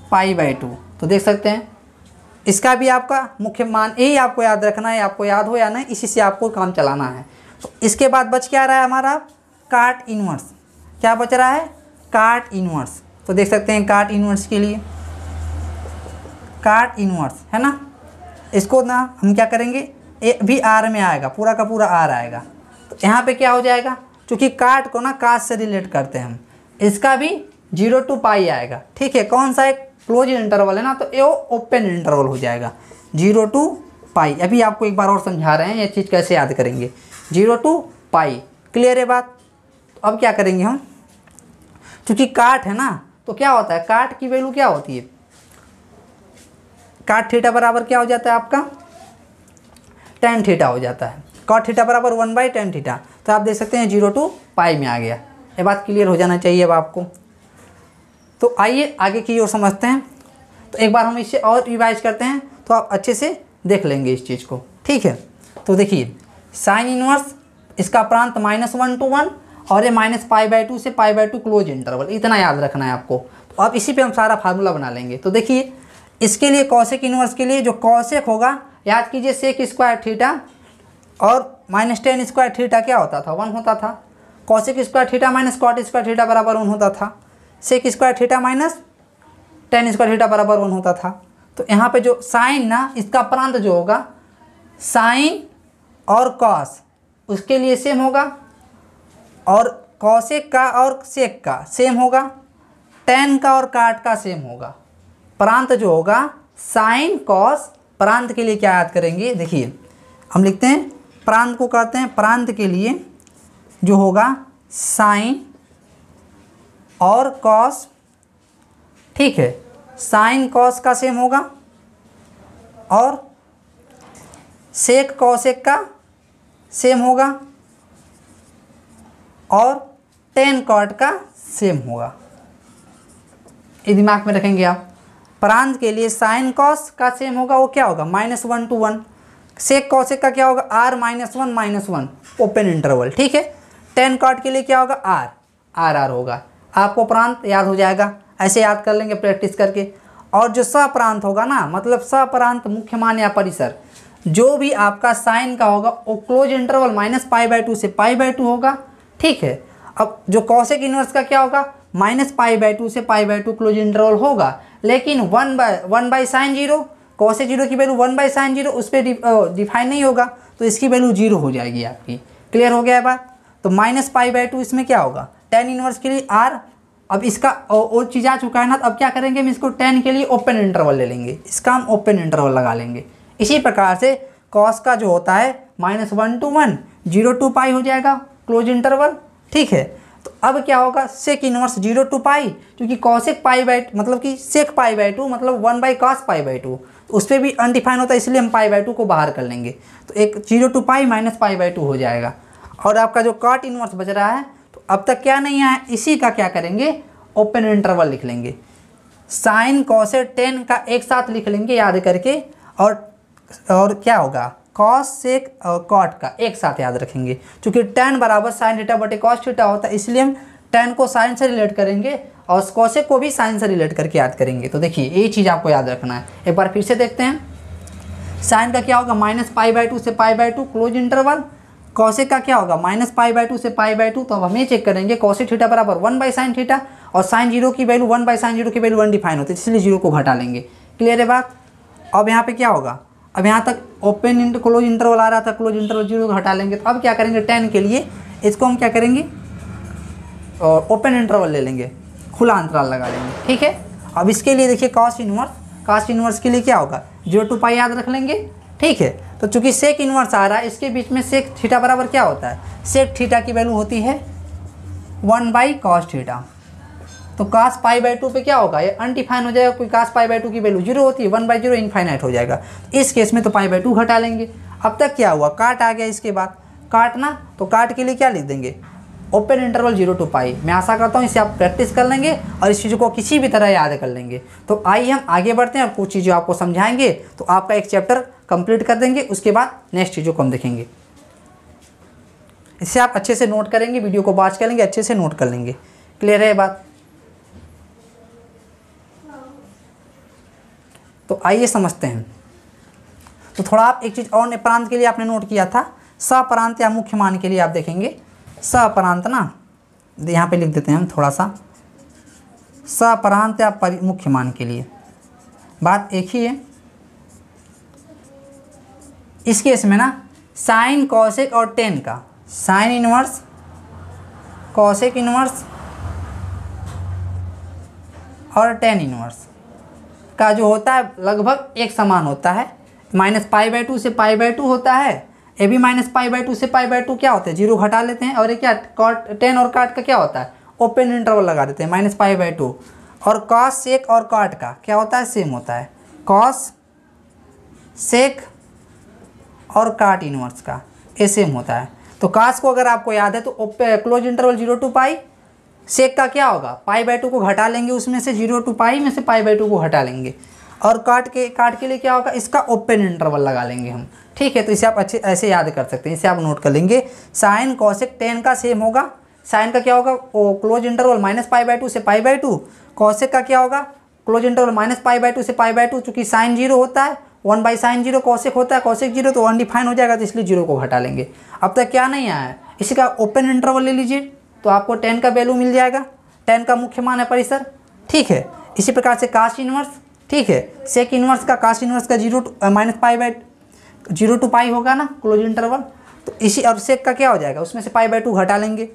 Speaker 1: π/2। तो देख सकते हैं इसका भी आपका मुख्य मान यही आपको याद रखना है, आपको याद हो या नहीं, इसी से आपको काम चलाना है। तो इसके बाद बच क्या रहा है हमारा, काट इनवर्स। क्या बच रहा है, काट इनवर्स। तो देख सकते हैं काट इनवर्स के लिए, काट इनवर्स है ना, इसको ना हम क्या करेंगे, ए भी आर में आएगा, पूरा का पूरा आर आएगा। तो यहाँ पे क्या हो जाएगा, क्योंकि काट को ना काट से रिलेट करते हैं हम, इसका भी 0 to π आएगा। ठीक है, कौन सा एक क्लोज इंटरवल है ना, तो ये ओपन इंटरवल हो जाएगा 0 to π। अभी आपको एक बार और समझा रहे हैं ये चीज़ कैसे याद करेंगे, 0 to π। क्लियर है बात? तो अब क्या करेंगे हम, क्योंकि काट है ना, तो क्या होता है, काट की वैल्यू क्या होती है, काट थीटा बराबर क्या हो जाता है आपका, tan थीटा हो जाता है। कॉट थीटा बराबर 1/tan थीटा। तो आप देख सकते हैं 0 to π में आ गया। ये बात क्लियर हो जाना चाहिए अब आपको। तो आइए आगे की ओर समझते हैं। तो एक बार हम इसे और रिवाइज करते हैं तो आप अच्छे से देख लेंगे इस चीज़ को। ठीक है, तो देखिए साइन इनवर्स, इसका प्रांत -1 to 1 और ये -π/2 से π/2 क्लोज इंटरवल, इतना याद रखना है आपको। तो अब इसी पे हम सारा फार्मूला बना लेंगे। तो देखिए इसके लिए कॉसेक इनवर्स के लिए जो कॉसेक होगा, याद कीजिए सेक स्क्वायर थीटा और -tan स्क्वायर थीटा क्या होता था, 1 होता था। Cosec square theta minus cot square theta बराबर 1 होता था। Sec square theta minus tan square theta बराबर 1 होता था। तो यहाँ पे जो साइन ना, इसका प्रांत जो होगा साइन और कॉस उसके लिए सेम होगा, और कॉसेक का और सेक का सेम होगा, tan का और काट का सेम होगा। प्रांत जो होगा साइन कॉस, प्रांत के लिए क्या याद करेंगे, देखिए हम लिखते हैं प्रांत को कहते हैं, प्रांत के लिए जो होगा साइन और कॉस, ठीक है, साइन कॉस का सेम होगा और सेक कॉसेक का सेम होगा और tan कॉट का सेम होगा। ये दिमाग में रखेंगे आप। प्रांत के लिए साइन कॉस का सेम होगा, वो क्या होगा -1 to 1। सेक कॉसेक का क्या होगा r -1 ओपन इंटरवल। ठीक है, tan कॉट के लिए क्या होगा r होगा। आपको प्रांत याद हो जाएगा, ऐसे याद कर लेंगे प्रैक्टिस करके। और जो सप्रांत होगा ना, मतलब सप्रांत मुख्य मान या परिसर, जो भी आपका साइन का होगा वो क्लोज इंटरवल -π/2 से π/2 होगा। ठीक है, अब जो कॉसेक इनवर्स का क्या होगा -π/2 से π/2 क्लोज इंटरवल होगा, लेकिन 1/sin 0, कॉसेक 0 की वैल्यू 1/sin 0 उस पर डिफाइन नहीं होगा, तो इसकी वैल्यू 0 हो जाएगी आपकी। क्लियर हो गया है बात? तो -π/2 इसमें क्या होगा, tan इनवर्स के लिए r। अब इसका और चीज़ आ चुका है ना, तो अब क्या करेंगे हम इसको tan के लिए ओपन इंटरवल ले लेंगे, इसका हम ओपन इंटरवल लगा लेंगे। इसी प्रकार से कॉस का जो होता है -1 to 1, 0 to π हो जाएगा क्लोज इंटरवल। ठीक है, तो अब क्या होगा, सेक इनवर्स 0 to पाई, क्योंकि कॉसेक पाई बाई मतलब कि सेक पाई बाई 2 मतलब 1 बाई कॉस पाई बाई 2, तो उस पर भी अनडिफाइन होता है, इसलिए हम पाई बाई 2 को बाहर कर लेंगे। तो एक 0 to pi minus pi by 2 हो जाएगा। और आपका जो कॉट इनवर्स बच रहा है, तो अब तक क्या नहीं आया, इसी का क्या करेंगे, ओपन इंटरवल लिख लेंगे। साइन कॉसेक टेन का एक साथ लिख लेंगे याद करके, और क्या होगा, कॉस सेक और कॉट का एक साथ याद रखेंगे, क्योंकि टेन बराबर साइन थीटा बटे कॉस थीटा होता है, इसलिए हम टेन को साइन से रिलेट करेंगे और कॉसेक को भी साइन से रिलेट करके याद करेंगे। तो देखिए ये चीज़ आपको याद रखना है। एक बार फिर से देखते हैं, साइन का क्या होगा, माइनस पाई बाई 2 से pi by 2 close interval. Cosec का क्या होगा, माइनस पाई बाई 2 से पाई बाई 2। तो अब हम ये चेक करेंगे, कॉसेक थीटा बराबर 1 बाई साइन थीटा, और साइन 0 की वैल्यू 1 बाई साइन 0 की वैल्यू अनडिफाइन होती है, इसलिए 0 को घटा लेंगे। क्लियर है बात। अब यहाँ पे क्या होगा, अब यहाँ तक ओपन क्लोज इंटरवल आ रहा था, क्लोज इंटरवल 0 को हटा लेंगे। तो अब क्या करेंगे, 10 के लिए इसको हम क्या करेंगे, और ओपन इंटरवल ले लेंगे, खुला अंतराल लगा लेंगे। ठीक है। अब इसके लिए देखिए कॉस इनवर्स के लिए क्या होगा, 0 to पाई याद रख लेंगे। ठीक है। तो चूंकि सेक इनवर्स आ रहा है, इसके बीच में सेक थीटा बराबर क्या होता है, सेक थीटा की वैल्यू होती है 1 बाई कॉस थीटा। तो कास पाई बाई 2 पे क्या होगा, ये अनडिफाइन हो जाएगा, कोई कास पाई बाई 2 की वैल्यू 0 होती है, 1 बाई 0 इनफाइनाइट हो जाएगा। इस केस में तो पाई बाई 2 घटा लेंगे। अब तक क्या हुआ, काट आ गया, इसके बाद काटना, तो काट के लिए क्या लिख देंगे, ओपन इंटरवल 0 to पाई। मैं आशा करता हूँ इसे आप प्रैक्टिस कर लेंगे और इस चीज़ को किसी भी तरह याद कर लेंगे। तो आइए हम आगे बढ़ते हैं और कुछ चीज़ें आपको समझाएंगे, तो आपका एक चैप्टर कंप्लीट कर देंगे, उसके बाद नेक्स्ट चीज़ों को हम देखेंगे। इससे आप अच्छे से नोट करेंगे, वीडियो को वॉच करेंगे, अच्छे से नोट कर लेंगे। क्लियर है बात। तो आइए समझते हैं। तो थोड़ा आप एक चीज़ और प्रांत के लिए आपने नोट किया था, सप्रांत या मुख्य मान के लिए आप देखेंगे, सप्रांत ना यहाँ पे लिख देते हैं हम थोड़ा सा, सप्रांत या मुख्य मान के लिए बात एक ही है। इस केस में ना साइन कॉसेक और टेन का, साइन इनवर्स कॉसेक इनवर्स और टेन इनवर्स का जो होता है लगभग एक समान होता है। माइनस पाई बाई 2 से पाई बाई 2 होता है, ये भी माइनस पाई बाई 2 से पाई बाई 2 क्या होता है, 0 घटा लेते हैं। और ये क्या, कॉट टेन और काट का क्या होता है, ओपन इंटरवल लगा देते हैं, माइनस पाई बाई 2। और कॉस सेक और काट का क्या होता है, सेम होता है, कॉस सेक और काट इनवर्स का ये सेम होता है। तो कॉस को अगर आपको याद है तो क्लोज इंटरवल 0 to पाई, सेक का क्या होगा, पाई बाई 2 को घटा लेंगे, उसमें से 0 to पाई में से पाई बाई 2 को हटा लेंगे। और काट के लिए क्या होगा, इसका ओपन इंटरवल लगा लेंगे हम। ठीक है। तो इसे आप अच्छे ऐसे याद कर सकते हैं, इसे आप नोट कर लेंगे। साइन कॉसेक टेन का सेम होगा, साइन का क्या होगा, वो close interval minus pi by 2 से पाई बाई 2। कॉसेक का क्या होगा, close interval minus pi by 2 से पाई बाई 2, चूँकि साइन 0 होता है, 1 बाई साइन 0 कॉसेक होता है, कॉसेक 0 तो अनडिफाइन हो जाएगा, तो इसलिए 0 को घटा लेंगे। अब तक क्या नहीं आया है, इसी का ओपन इंटरवल ले लीजिए, तो आपको 10 का वैल्यू मिल जाएगा, 10 का मुख्य मान है परिसर। ठीक है। इसी प्रकार से कास्ट इनवर्स, ठीक है, सेक इनवर्स का, कास्ट इनवर्स का 0 माइनस पाई बाई 0 to पाई होगा ना क्लोज इंटरवल, तो इसी, और सेक का क्या हो जाएगा, उसमें से पाई बाई 2 घटा लेंगे।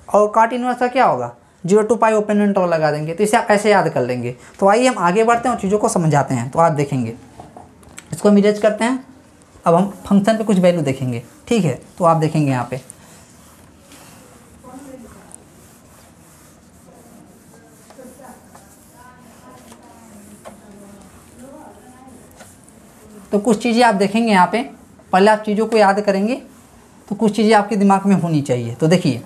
Speaker 1: और काट इनवर्स का क्या होगा, 0 to पाई ओपन इंटरवल लगा देंगे। तो इसे आप ऐसे याद कर लेंगे। तो आइए हम आगे बढ़ते हैं और चीज़ों को समझाते हैं। तो आप देखेंगे, इसको हम इरेज करते हैं। अब हम फंक्शन पे कुछ वैल्यू देखेंगे। ठीक है। तो आप देखेंगे यहाँ पे तो कुछ चीज़ें आप देखेंगे यहाँ पे, पहले आप चीज़ों को याद करेंगे, तो कुछ चीज़ें आपके दिमाग में होनी चाहिए। तो देखिए,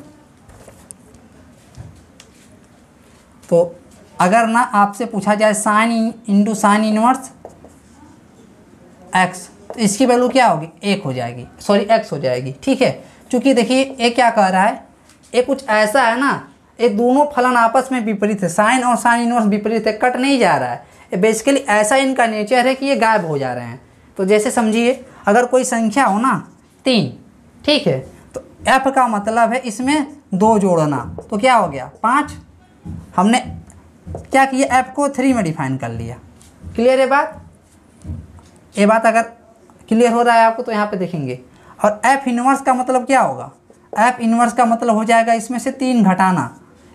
Speaker 1: तो अगर ना आपसे पूछा जाए sine into sine inverse x, तो इसकी वैल्यू क्या होगी, 1 हो जाएगी, सॉरी x हो जाएगी। ठीक है। क्योंकि देखिए ये क्या कह रहा है, ये कुछ ऐसा है ना, ये दोनों फलन आपस में विपरीत है, साइन और साइन इनवर्स विपरीत है, कट नहीं जा रहा है। ये बेसिकली ऐसा इनका नेचर है कि ये गायब हो जा रहे हैं। तो जैसे समझिए, अगर कोई संख्या हो ना 3, ठीक है, तो f का मतलब है इसमें 2 जोड़ना, तो क्या हो गया 5। हमने क्या किया, f को 3 में डिफाइन कर लिया। क्लियर है बात। ये बात अगर क्लियर हो रहा है आपको, तो यहाँ पे देखेंगे। और f इनवर्स का मतलब क्या होगा, f इनवर्स का मतलब हो जाएगा इसमें से 3 घटाना।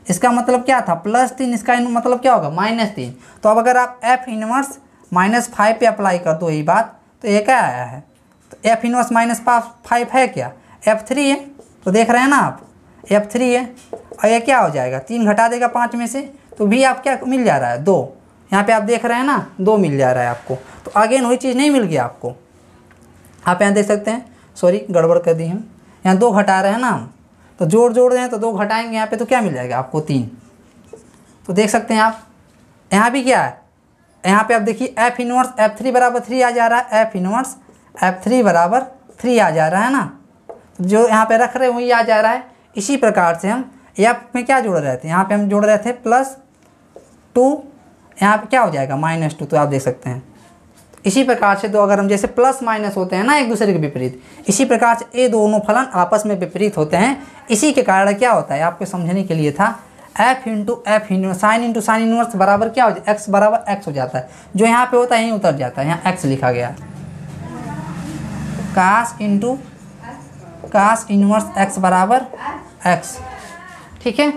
Speaker 1: इसका मतलब क्या था, +3, इसका मतलब क्या होगा, -3। तो अब अगर आप f इनवर्स -5 पे अप्लाई कर दो यही बात, तो ये क्या आया है, तो f इनवर्स -5 है क्या, f3 है। तो देख रहे हैं ना आप, F3 है, और यह क्या हो जाएगा, 3 घटा देगा 5 में से, तो भी आप क्या मिल जा रहा है 2। यहाँ पे आप देख रहे हैं ना 2 मिल जा रहा है आपको। तो अगेन वही चीज़ नहीं मिल गया आपको। आप यहाँ देख सकते हैं, सॉरी गड़बड़ कर दी हम, यहाँ 2 घटा रहे हैं ना हम, तो जोड़ रहे हैं तो 2 घटाएंगे यहाँ पे, तो क्या मिल जाएगा आपको 3। तो देख सकते हैं आप यहाँ भी क्या है, यहाँ पे आप देखिए F इनवर्स F3 बराबर 3 आ जा रहा है, F इनवर्स F3 बराबर 3 आ जा रहा है ना, तो जो यहाँ पे रख रहे हैं वही आ जा रहा है। इसी प्रकार से हम F में क्या जोड़ रहे थे, यहाँ पे हम जोड़ रहे थे +2, यहाँ पे क्या हो जाएगा -2, तो आप देख सकते हैं। इसी प्रकार से तो अगर हम जैसे प्लस माइनस होते हैं ना एक दूसरे के विपरीत, इसी प्रकार से ये दोनों फलन आपस में विपरीत होते हैं। इसी के कारण क्या होता है, आपको समझने के लिए था, F into F inverse sine into sine inverse बराबर क्या हो जाता है, x बराबर x हो जाता है। जो यहाँ पे होता है यहीं उतर जाता है, यहाँ x लिखा गया, कास इंटू कास इनवर्स x बराबर x, ठीक है।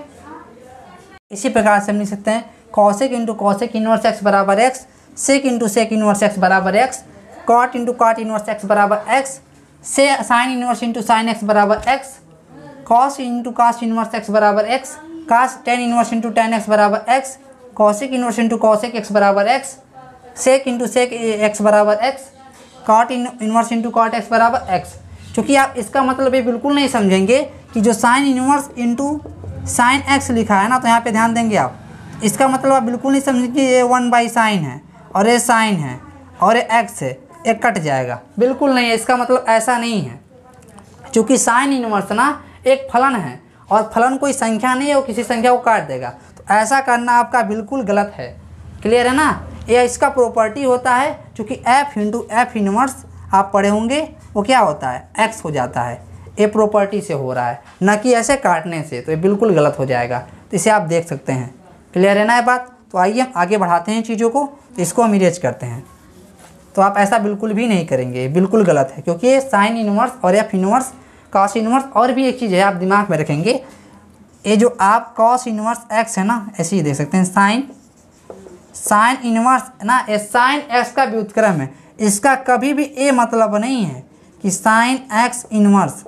Speaker 1: इसी प्रकार से हम लिख सकते हैं cosec into cosec inverse x बराबर x, sec into sec inverse x बराबर x, cot into cot inverse x बराबर x, से sine inverse into sine x बराबर x, cos into cos inverse x बराबर x, कास tan inverse into tan x बराबर x, cosec inverse into cosec x बराबर x, sec into sec x बराबर x, cot inverse into cot x बराबर x। क्योंकि आप इसका मतलब ये बिल्कुल नहीं समझेंगे कि जो sign inverse into sine x लिखा है ना, तो यहाँ पे ध्यान देंगे आप, इसका मतलब आप बिल्कुल नहीं समझेंगे ये 1 साइन है और ये साइन है और ये x है, ये कट जाएगा, बिल्कुल नहीं है। इसका मतलब ऐसा नहीं है, क्योंकि साइन इनवर्स ना एक फलन है और फलन कोई संख्या नहीं है, वो किसी संख्या को काट देगा। तो ऐसा करना आपका बिल्कुल गलत है, क्लियर है ना। ये इसका प्रॉपर्टी होता है, क्योंकि F इंटू एफ इनवर्स आप पढ़े होंगे वो क्या होता है, x हो जाता है। ये प्रॉपर्टी से हो रहा है, ना कि ऐसे काटने से, तो ये बिल्कुल गलत हो जाएगा। तो इसे आप देख सकते हैं, क्लियर है ना ये बात। तो आइए हम आगे बढ़ाते हैं चीज़ों को, तो इसको हम इरेज करते हैं। तो आप ऐसा बिल्कुल भी नहीं करेंगे, बिल्कुल गलत है, क्योंकि ये साइन इनवर्स और एफ इनवर्स कॉस इनवर्स, और भी एक चीज़ है आप दिमाग में रखेंगे, ये जो आप कॉस इनवर्स x है ना, ऐसे ही देख सकते हैं, साइन इनवर्स ना, ये साइन x का व्युत्क्रम है। इसका कभी भी ये मतलब नहीं है कि साइन x इनवर्स,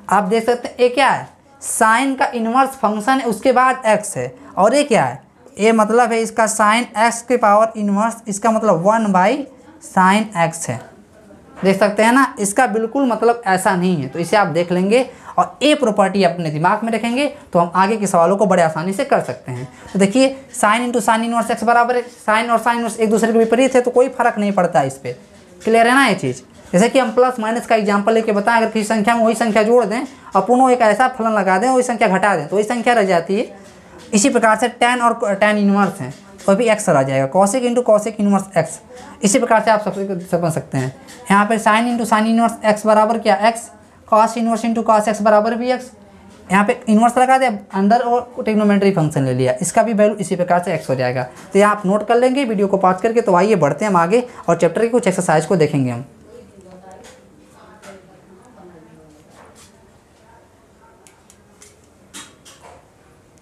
Speaker 1: आप देख सकते हैं ये क्या है, साइन का इनवर्स फंक्शन है, उसके बाद x है, और ये क्या है, ये मतलब है इसका साइन x के पावर इनवर्स, इसका मतलब 1/साइन x है। देख सकते हैं ना, इसका बिल्कुल मतलब ऐसा नहीं है। तो इसे आप देख लेंगे और ये प्रॉपर्टी अपने दिमाग में रखेंगे, तो हम आगे के सवालों को बड़े आसानी से कर सकते हैं। तो देखिए sine into sine inverse x बराबर है, साइन और साइन इनवर्स एक दूसरे के विपरीत है, तो कोई फर्क नहीं पड़ता इस पर, क्लियर है ना ये चीज़। जैसे कि हम प्लस माइनस का एग्जाम्पल लेके बताएं, अगर किसी संख्या में वही संख्या जोड़ दें और पुनः एक ऐसा फलन लगा दें, वही संख्या घटा दें, तो वही संख्या रह जाती है। इसी प्रकार से टेन और टेन इनवर्स हैं, तो भी x आ जाएगा, cosec into cosec inverse x। इसी प्रकार से आप समझ सकते हैं, यहाँ पे sine into sine inverse x बराबर क्या x, cos inverse into cos x बराबर भी x। यहाँ पे इनवर्स लगा दिया अंदर और ट्रिग्नोमेट्री फंक्शन ले लिया, इसका भी वैल्यू इसी प्रकार से x हो जाएगा। तो यहाँ आप नोट कर लेंगे वीडियो को पॉज करके। तो आइए बढ़ते हैं हम आगे और चैप्टर की कुछ एक्सरसाइज को देखेंगे हम।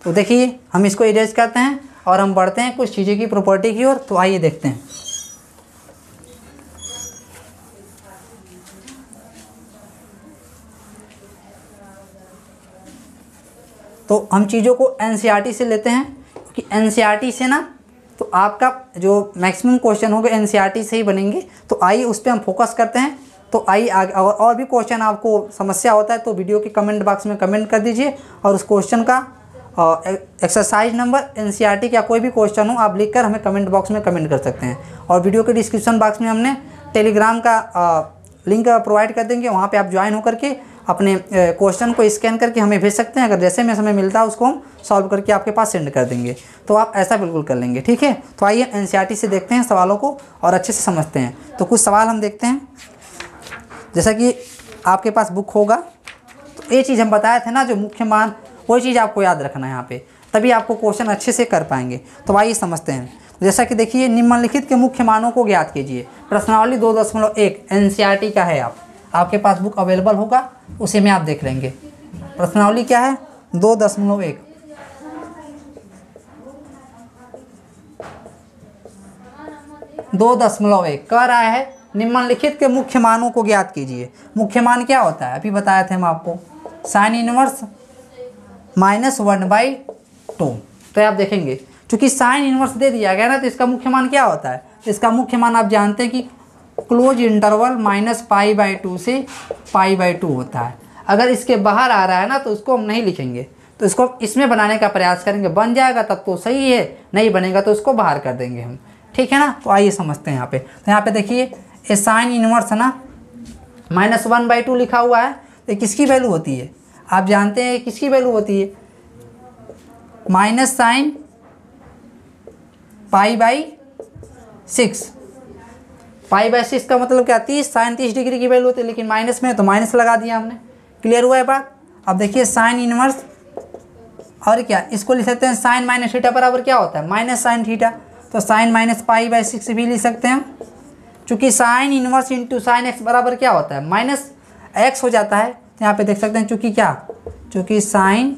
Speaker 1: तो देखिए हम इसको इरेज करते हैं और हम बढ़ते हैं कुछ चीज़ों की प्रॉपर्टी की ओर। तो आइए देखते हैं। तो हम चीज़ों को एनसीईआरटी से लेते हैं, क्योंकि एनसीईआरटी से ना तो आपका जो मैक्सिमम क्वेश्चन होंगे एनसीईआरटी से ही बनेंगे। तो आइए उस पर हम फोकस करते हैं। तो आइए आगे, और भी क्वेश्चन आपको समस्या होता है तो वीडियो के कमेंट बॉक्स में कमेंट कर दीजिए, और उस क्वेश्चन का एक्सरसाइज नंबर एनसीईआरटी का कोई भी क्वेश्चन हो आप लिखकर हमें कमेंट बॉक्स में कमेंट कर सकते हैं। और वीडियो के डिस्क्रिप्शन बॉक्स में हमने टेलीग्राम का लिंक प्रोवाइड कर देंगे, वहाँ पे आप ज्वाइन होकर के अपने क्वेश्चन को स्कैन करके हमें भेज सकते हैं। अगर जैसे में समय मिलता है उसको हम सॉल्व करके आपके पास सेंड कर देंगे, तो आप ऐसा बिल्कुल कर लेंगे, ठीक है। तो आइए एनसीईआरटी से देखते हैं सवालों को और अच्छे से समझते हैं। तो कुछ सवाल हम देखते हैं, जैसा कि आपके पास बुक होगा तो ये चीज़ हम बताए थे ना, जो मुख्य मान, वही चीज़ आपको याद रखना है यहाँ पे, तभी आपको क्वेश्चन अच्छे से कर पाएंगे। तो आइए समझते हैं। जैसा कि देखिए, निम्नलिखित के मुख्य मानों को ज्ञात कीजिए। प्रश्नावली 2.1 एनसीईआरटी का है, आपके पास बुक अवेलेबल होगा, उसी में आप देख लेंगे। प्रश्नावली क्या है 2.1। कह रहा है निम्नलिखित के मुख्य मानों को ज्ञात कीजिए। मुख्य मान क्या होता है, अभी बताया थे हम आपको, साइन इनवर्स -1/2। तो आप देखेंगे चूँकि साइन इन्वर्स दे दिया गया ना, तो इसका मुख्य मान क्या होता है? इसका मुख्य मान आप जानते हैं कि क्लोज इंटरवल -π/2 से π/2 होता है। अगर इसके बाहर आ रहा है ना तो उसको हम नहीं लिखेंगे, तो इसको इसमें बनाने का प्रयास करेंगे, बन जाएगा तब तो सही है, नहीं बनेगा तो उसको बाहर कर देंगे हम, ठीक है ना। तो आइए समझते हैं यहाँ पे। तो यहाँ पे देखिए ये साइन इन्वर्स है ना, -1/2 लिखा हुआ है, तो किसकी वैल्यू होती है? आप जानते हैं किसकी वैल्यू होती है? Minus sign π/6। π/6 का मतलब क्या? 30 साइन 30 डिग्री की वैल्यू होती है, लेकिन माइनस में तो माइनस लगा दिया हमने। क्लियर हुआ है बात? अब देखिए साइन इनवर्स और क्या, इसको लिख सकते हैं साइन माइनस थीटा बराबर क्या होता है? Minus sine theta. तो साइन माइनस π/6 भी लिख सकते हैं, चूँकि sign inverse into sine x बराबर क्या होता है? माइनस एक्स हो जाता है। तो यहाँ पे देख सकते हैं चूँकि क्या, चूँकि साइन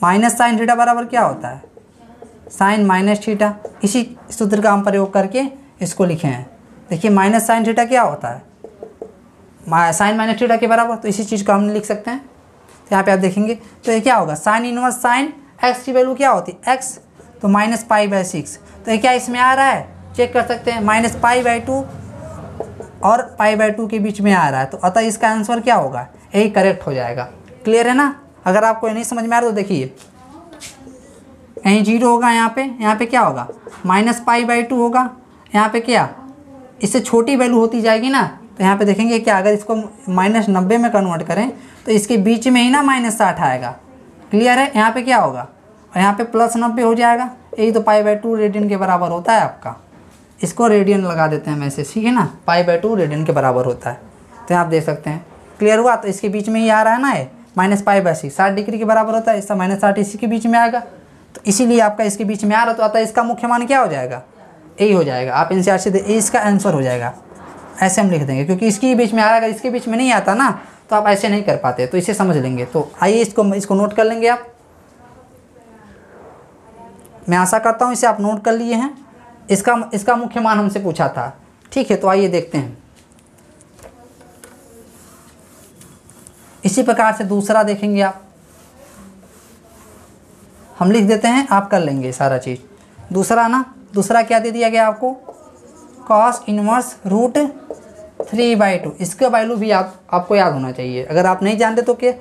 Speaker 1: माइनस साइन थीटा बराबर क्या होता है? Sine minus theta. इसी सूत्र का हम प्रयोग करके इसको लिखे हैं। देखिए माइनस साइन थीटा क्या होता है? साइन माइनस थीटा के बराबर, तो इसी चीज़ को हम लिख सकते हैं। तो यहाँ पे आप देखेंगे तो ये क्या होगा? साइन इनवर्स साइन एक्स की वैल्यू क्या होती है? एक्स, तो -π/6। तो ये क्या इसमें आ रहा है? चेक कर सकते हैं, -π/2 और π/2 के बीच में आ रहा है, तो अतः इसका आंसर क्या होगा? यही करेक्ट हो जाएगा। क्लियर है ना? अगर आपको नहीं समझ में आ रहा तो देखिए यहीं 0 होगा, यहाँ पे क्या होगा? -π/2 होगा। यहाँ पे क्या, इससे छोटी वैल्यू होती जाएगी ना, तो यहाँ पे देखेंगे क्या, अगर इसको -90 में कन्वर्ट करें तो इसके बीच में ही ना -60 आएगा। क्लियर है? यहाँ पे क्या होगा? और यहाँ पे +90 हो जाएगा। यही तो π/2 रेडियन के बराबर होता है आपका। इसको रेडियन लगा देते हैं वैसे, ठीक है ना, π/2 रेडियन के बराबर होता है। तो आप देख सकते हैं। क्लियर हुआ? तो इसके बीच में ही आ रहा है ना, ये -π/6 60 डिग्री के बराबर होता है, इसका -60 इसी के बीच में आएगा, तो इसीलिए आपका इसके बीच में आ रहा, तो अतः इसका मुख्य मान क्या हो जाएगा? यही हो जाएगा। आप इनसे से इसका आंसर हो जाएगा, ऐसे हम लिख देंगे, क्योंकि इसके बीच में आ रहा है। अगर इसके बीच में नहीं आता ना तो आप ऐसे नहीं कर पाते, तो इसे समझ लेंगे। तो आइए इसको नोट कर लेंगे आप। मैं आशा करता हूँ इसे आप नोट कर लिए हैं। इसका मुख्य मान हमसे पूछा था, ठीक है। तो आइए देखते हैं। इसी प्रकार से दूसरा देखेंगे आप, हम लिख देते हैं, आप कर लेंगे सारा चीज़। दूसरा क्या दे दिया गया आपको? cos inverse √3/2। इसका वैल्यू भी आपको याद होना चाहिए। अगर आप नहीं जानते तो क्या,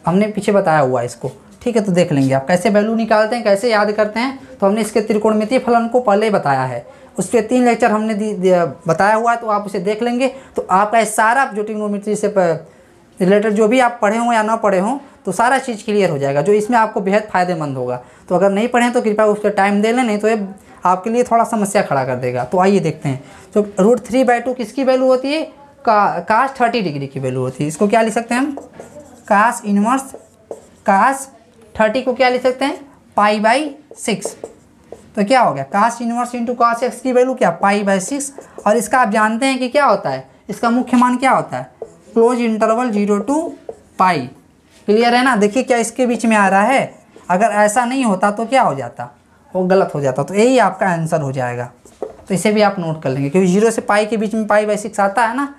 Speaker 1: हमने पीछे बताया हुआ है इसको, ठीक है। तो देख लेंगे आप कैसे वैल्यू निकालते हैं, कैसे याद करते हैं। तो हमने इसके त्रिकोणमितीय फलन को पहले बताया है, उस पर 3 लेक्चर हमने बताया हुआ है, तो आप उसे देख लेंगे। तो आपका सारा जो ट्रिग्नोमेट्री से रिलेटेड जो भी आप पढ़े हों या ना पढ़े हों, तो सारा चीज़ क्लियर हो जाएगा, जो इसमें आपको बेहद फ़ायदेमंद होगा। तो अगर नहीं पढ़ें तो कृपया उसका टाइम दे लें, नहीं तो ये आपके लिए थोड़ा समस्या खड़ा कर देगा। तो आइए देखते हैं। तो √3/2 किसकी वैल्यू होती है? cos 30 डिग्री की वैल्यू होती है। इसको क्या लिख सकते हैं हम? cos इनवर्स cos 30 को क्या लिख सकते हैं? π/6। तो क्या हो गया? cos inverse into cos x की वैल्यू क्या? π/6। और इसका आप जानते हैं कि क्या होता है? इसका मुख्य मान क्या होता है? Close interval 0 to π। क्लियर है ना? देखिए क्या इसके बीच में आ रहा है। अगर ऐसा नहीं होता तो क्या हो जाता? वो गलत हो जाता। तो यही आपका आंसर हो जाएगा। तो इसे भी आप नोट कर लेंगे, क्योंकि 0 से π के बीच में π/6 आता है ना,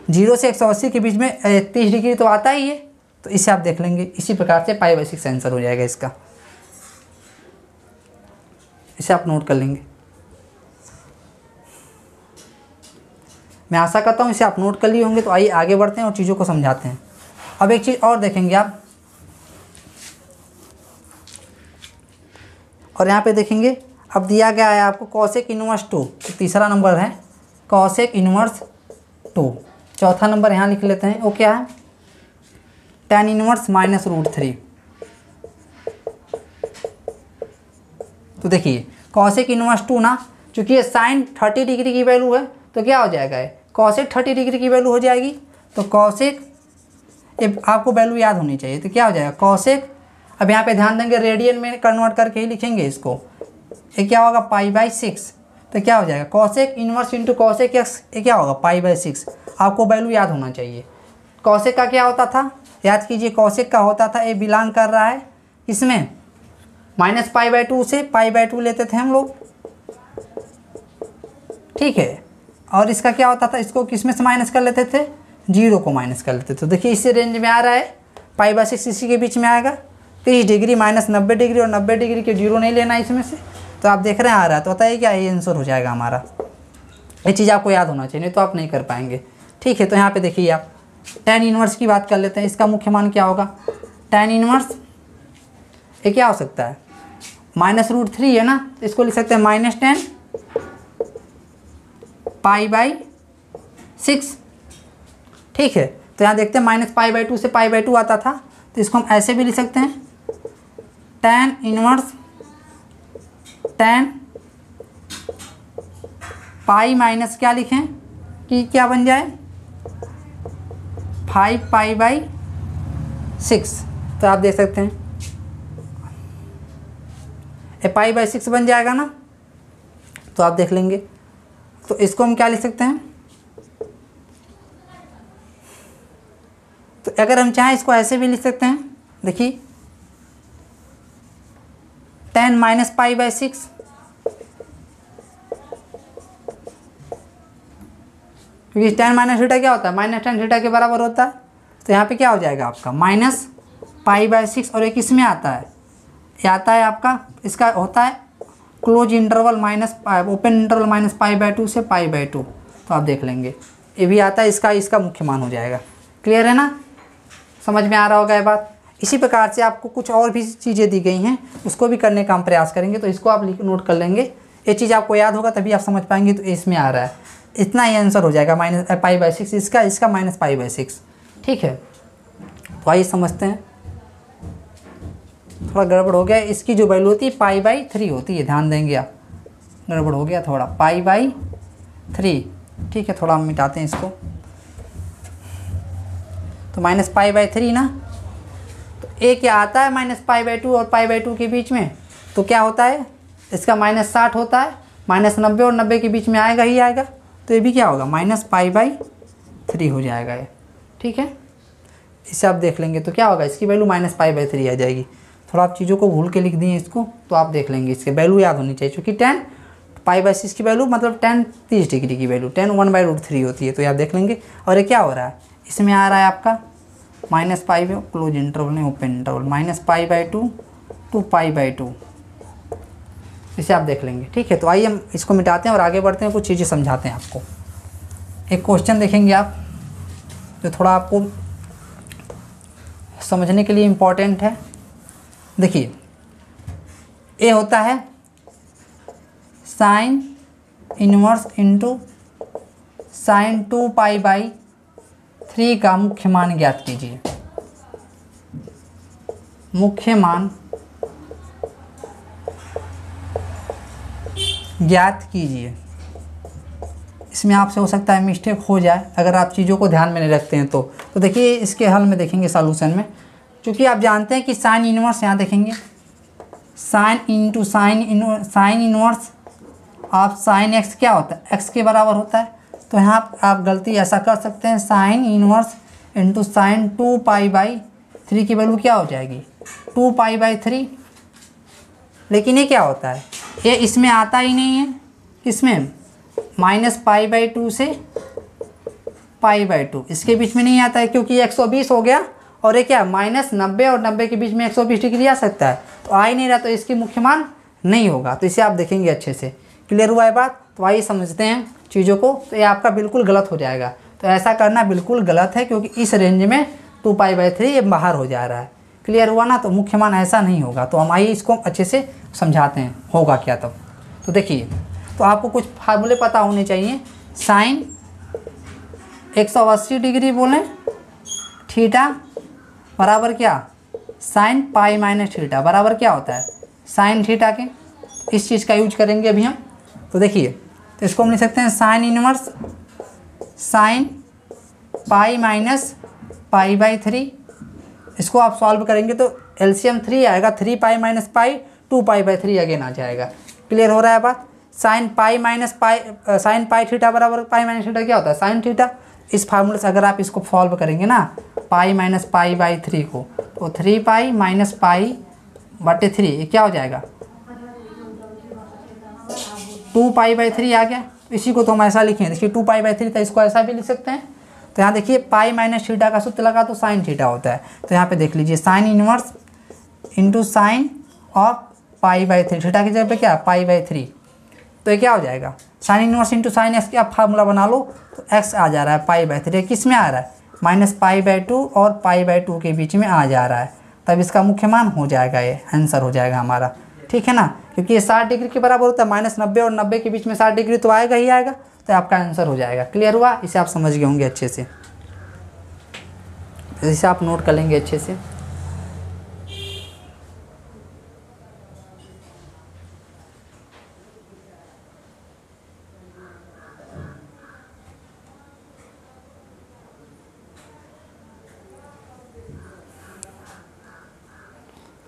Speaker 1: 0 से 180 के बीच में 30 डिग्री तो आता ही है। तो इसे आप देख लेंगे। इसी प्रकार से π/6 आंसर हो जाएगा इसका। इसे आप नोट कर लेंगे। मैं आशा करता हूँ इसे आप नोट कर लिए होंगे। तो आइए आगे बढ़ते हैं और चीज़ों को समझाते हैं। अब एक चीज़ और देखेंगे आप, और यहाँ पे देखेंगे अब दिया गया है आपको cosec इनवर्स 2, तीसरा नंबर है cosec इनवर्स 2। चौथा नंबर यहाँ लिख लेते हैं, वो क्या है? tan inverse -√3। तो देखिए cosec इनवर्स 2 ना, चूँकि ये साइन 30 डिग्री की वैल्यू है, तो क्या हो जाएगा? है cosec 30 डिग्री की वैल्यू हो जाएगी। तो cosec ये आपको वैल्यू याद होनी चाहिए। तो क्या हो जाएगा? cosec, अब यहाँ पे ध्यान देंगे रेडियन में कन्वर्ट करके ही लिखेंगे इसको। ये क्या होगा? π/6। तो क्या हो जाएगा? cosec inverse into cosec x, ये क्या होगा? π/6। आपको वैल्यू याद होना चाहिए। cosec का क्या होता था? याद कीजिए, cosec का होता था, ये बिलोंग कर रहा है इसमें -π/2 से π/2 लेते थे हम लोग, ठीक है। और इसका क्या होता था? इसको किस में से माइनस कर लेते थे? 0 को माइनस कर लेते थे। तो देखिए इसी रेंज में आ रहा है π/6 इसी के बीच में आएगा। 30 डिग्री माइनस 90 डिग्री और 90 डिग्री के 0 नहीं लेना इसमें से, तो आप देख रहे हैं आ रहा है, तो बताइए क्या ये आंसर हो जाएगा हमारा। ये चीज़ आपको याद होना चाहिए, नहीं तो आप नहीं कर पाएंगे। ठीक है, तो यहाँ पे देखिए आप tan इनवर्स की बात कर लेते हैं। इसका मुख्य मान क्या होगा? tan इनवर्स ये क्या हो सकता है? -√3 है ना, तो इसको लिख सकते हैं -10 π/6। ठीक है, तो यहाँ देखते हैं -π/2 से π/2 आता था, तो इसको हम ऐसे भी लिख सकते हैं tan inverse tan pi minus क्या लिखें कि क्या बन जाए 5π/6। तो आप देख सकते हैं π/6 बन जाएगा ना, तो आप देख लेंगे। तो इसको हम क्या लिख सकते हैं? तो अगर हम चाहें इसको ऐसे भी लिख सकते हैं, देखिए tan -π/6, क्योंकि tan माइनस थीटा क्या होता है? -tan थीटा के बराबर होता है। तो यहाँ पे क्या हो जाएगा आपका -π/6, और एक इसमें आता है, ये आता है आपका, इसका होता है क्लोज इंटरवल ओपन इंटरवल -π/2 से π/2। तो आप देख लेंगे ये भी आता है, इसका मुख्य मान हो जाएगा। क्लियर है ना, समझ में आ रहा होगा ये बात। इसी प्रकार से आपको कुछ और भी चीज़ें दी गई हैं, उसको भी करने का हम प्रयास करेंगे, तो इसको आप नोट कर लेंगे। ये चीज़ आपको याद होगा तभी आप समझ पाएंगे। तो इसमें आ रहा है, इतना ही आंसर हो जाएगा -π/6, इसका -π/6। ठीक है, तो आइए समझते हैं। थोड़ा गड़बड़ हो गया, इसकी जो वैल्यू होती है π/3 होती है, ध्यान देंगे आप, गड़बड़ हो गया थोड़ा, π/3। ठीक है, थोड़ा हम मिटाते हैं इसको। तो -π/3 ना, तो ए क्या आता है -π/2 और π/2 के बीच में, तो क्या होता है इसका -60 होता है, -90 और 90 के बीच में आएगा ही आएगा। तो ये भी क्या होगा -π/3 हो जाएगा ये। ठीक है, इसे आप देख लेंगे तो क्या होगा, इसकी वैल्यू -π/3 आ जाएगी। थोड़ा आप चीज़ों को भूल के लिख दिए इसको, तो आप देख लेंगे, इसके वैल्यू याद होनी चाहिए, क्योंकि tan π/6 की वैल्यू मतलब tan 30 डिग्री की वैल्यू tan 1/√3 होती है। तो आप देख लेंगे। और ये क्या हो रहा है, इसमें आ रहा है आपका -π क्लोज इंटरवल नहीं ओपन इंटरवल -π/2 to π/2। इसे आप देख लेंगे। ठीक है, तो आइए हम इसको मिटाते हैं और आगे बढ़ते हैं, कुछ चीज़ें समझाते हैं आपको। एक क्वेश्चन देखेंगे आप, जो थोड़ा आपको समझने के लिए इम्पोर्टेंट है। देखिए, ए होता है sin इनवर्स इंटू sin 2π/3 का मुख्य मान ज्ञात कीजिए। मुख्य मान ज्ञात कीजिए। इसमें आपसे हो सकता है मिस्टेक हो जाए अगर आप चीज़ों को ध्यान में नहीं रखते हैं तो देखिए इसके हल में देखेंगे सॉल्यूशन में, क्योंकि आप जानते हैं कि साइन इनवर्स, यहाँ देखेंगे साइन इनवर्स आप साइन एक्स क्या होता है, एक्स के बराबर होता है। तो यहाँ आप गलती ऐसा कर सकते हैं, साइन इनवर्स इंटू साइन 2π/3 की वैल्यू क्या हो जाएगी 2π/3। लेकिन ये क्या होता है, ये इसमें आता ही नहीं है, इसमें -π/2 से π/2 इसके बीच में नहीं आता है, क्योंकि ये 120 हो गया और ये क्या -90 और 90 के बीच में 120 डिग्री आ सकता है, तो आ ही नहीं रहा, तो इसकी मुख्य मान नहीं होगा। तो इसे आप देखेंगे अच्छे से। क्लियर हुआ है बात। तो आइए समझते हैं चीज़ों को। तो ये आपका बिल्कुल गलत हो जाएगा, तो ऐसा करना बिल्कुल गलत है, क्योंकि इस रेंज में 2π/3 ये बाहर हो जा रहा है। क्लियर हुआ ना, तो मुख्य मान ऐसा नहीं होगा। तो हम आइए इसको अच्छे से समझाते हैं होगा क्या तब। तो देखिए, तो आपको कुछ फार्मूले पता होने चाहिए। साइन 180 डिग्री बोलें थीटा बराबर क्या, साइन π-θ बराबर क्या होता है साइन थीटा के। इस चीज़ का यूज करेंगे अभी हम। तो देखिए, तो इसको हम लिख सकते हैं साइन इनवर्स साइन π-π/3। इसको आप सॉल्व करेंगे तो एलसीएम 3 आएगा, 3π - π 2π/3 अगेन आ जाएगा। क्लियर हो रहा है बात। साइन साइन π बराबर π-θ क्या होता है साइन थीटा। इस फार्मूले से अगर आप इसको सॉल्व करेंगे ना π - π/3 को, तो 3π - π/3 ये क्या हो जाएगा 2π/3 आ गया। इसी को तो हम ऐसा लिखें, देखिए 2π/3 था, इसको ऐसा भी लिख सकते हैं तो यहाँ देखिए पाई माइनस थीटा का सूत्र लगा तो साइन थीटा होता है। तो यहाँ पे देख लीजिए sign inverse into sign of pi by 3, theta की जगह पे क्या पाई बाई 3, तो ये क्या हो जाएगा sign inverse into sine x की आप फार्मूला बना लो तो एक्स आ जा रहा है पाई बाई 3, किस में आ रहा है माइनस पाई बाई 2 और पाई बाई 2 के बीच में आ जा रहा है, तब इसका मुख्य मान हो जाएगा, ये आंसर हो जाएगा हमारा, ठीक है ना, क्योंकि ये 60 डिग्री के बराबर होता है, -90 और 90 के बीच में 60 डिग्री तो आएगा ही आएगा, तो आपका आंसर हो जाएगा। क्लियर हुआ, इसे आप समझ गए होंगे अच्छे से, इसे आप नोट कर लेंगे अच्छे से।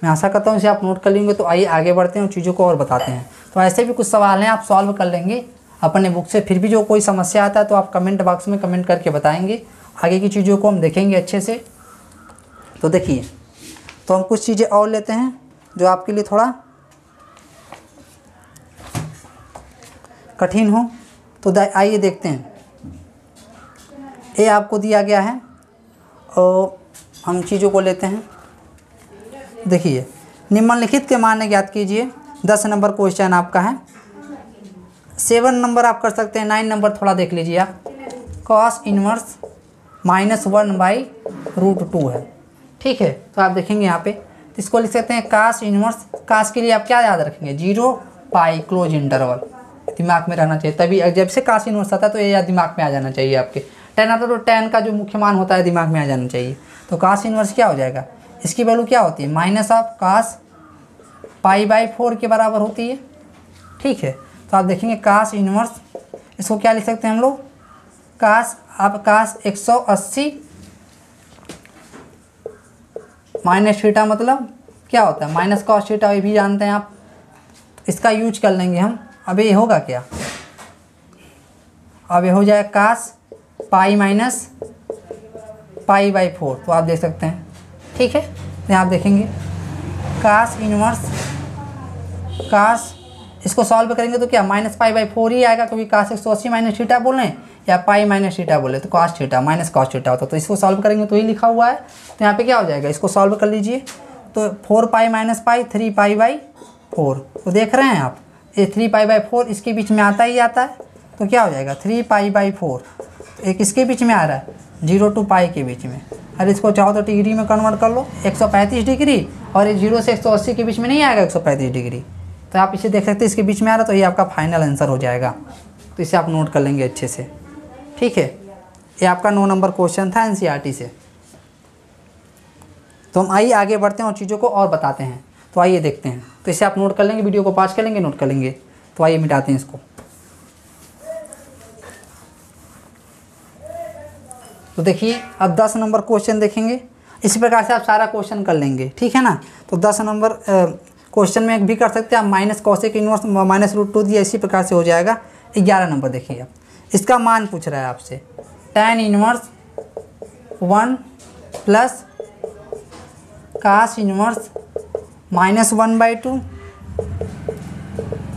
Speaker 1: मैं आशा करता हूँ इसे आप नोट कर लेंगे। तो आइए आगे बढ़ते हैं और चीज़ों को और बताते हैं। तो ऐसे भी कुछ सवाल हैं आप सॉल्व कर लेंगे अपने बुक से, फिर भी जो कोई समस्या आता है तो आप कमेंट बॉक्स में कमेंट करके बताएंगे, आगे की चीज़ों को हम देखेंगे अच्छे से। तो देखिए, तो हम कुछ चीज़ें और लेते हैं जो आपके लिए थोड़ा कठिन हो, तो आइए देखते हैं। ए आपको दिया गया है और हम चीज़ों को लेते हैं। देखिए, निम्नलिखित के मान ज्ञात कीजिए। 10 नंबर क्वेश्चन आपका है। 7 नंबर आप कर सकते हैं, 9 नंबर थोड़ा देख लीजिए आप। कॉस इनवर्स -1/√2 है, ठीक है। तो आप देखेंगे यहाँ पे, तो इसको लिख सकते हैं कास इनवर्स। कास के लिए आप क्या याद रखेंगे 0 पाई क्लोज इंटरवल, दिमाग में रहना चाहिए, तभी जब से कास इनवर्स आता है तो ये याद दिमाग में आ जाना चाहिए आपके। टेन आता तो टेन का जो मुख्य मान होता है दिमाग में आ जाना चाहिए। तो कास इनवर्स क्या हो जाएगा, इसकी वैल्यू क्या होती है माइनस ऑफ कास पाई/4 के बराबर होती है, ठीक है। तो आप देखेंगे कास इनवर्स, इसको क्या लिख सकते हैं हम लोग, कास, आप कास 180 माइनस थीटा मतलब क्या होता है माइनस कॉस थीटा, ये भी जानते हैं आप, इसका यूज कर लेंगे हम। अब ये होगा क्या, अब ये हो जाएगा कास पाई माइनस पाई/4, तो आप देख सकते हैं, ठीक है। तो आप देखेंगे कास इनवर्स, कास इसको सॉल्व करेंगे तो क्या -पाई/4 ही आएगा, क्योंकि कास 180 माइनस थीटा बोलें या पाई माइनस थीटा बोले तो cos theta minus cos theta होता, तो इसको सॉल्व करेंगे तो ही लिखा हुआ है। तो यहाँ पे क्या हो जाएगा, इसको सॉल्व कर लीजिए, तो 4 पाई माइनस पाई 3 पाई/4, तो देख रहे हैं आप ये 3 पाई/4 इसके बीच में आता ही आता है, तो क्या हो जाएगा 3 पाई/4, एक इसके बीच में आ रहा है 0 to पाई के बीच में। अरे इसको चाहो तो डिग्री में कन्वर्ट कर लो, 135 डिग्री, और ये 0 से 180 के बीच में नहीं आएगा 135 डिग्री, तो आप इसे देख सकते हैं इसके बीच में आ रहा है, तो ये आपका फाइनल आंसर हो जाएगा। तो इसे आप नोट कर लेंगे अच्छे से, ठीक है। ये आपका 9 नंबर क्वेश्चन था एनसीईआरटी से। तो हम आइए आगे बढ़ते हैं और चीज़ों को और बताते हैं। तो आइए देखते हैं, तो इसे आप नोट कर लेंगे, वीडियो को पॉज कर लेंगे, नोट कर लेंगे। तो आइए मिटाते हैं इसको। तो देखिए, अब 10 नंबर क्वेश्चन देखेंगे, इसी प्रकार से आप सारा क्वेश्चन कर लेंगे, ठीक है ना। तो 10 नंबर क्वेश्चन में भी कर सकते हैं आप, माइनस कॉसेक इनवर्स -√2 दिया, इसी प्रकार से हो जाएगा। 11 नंबर देखिए आप, इसका मान पूछ रहा है आपसे, tan inverse 1 plus cos inverse -1/2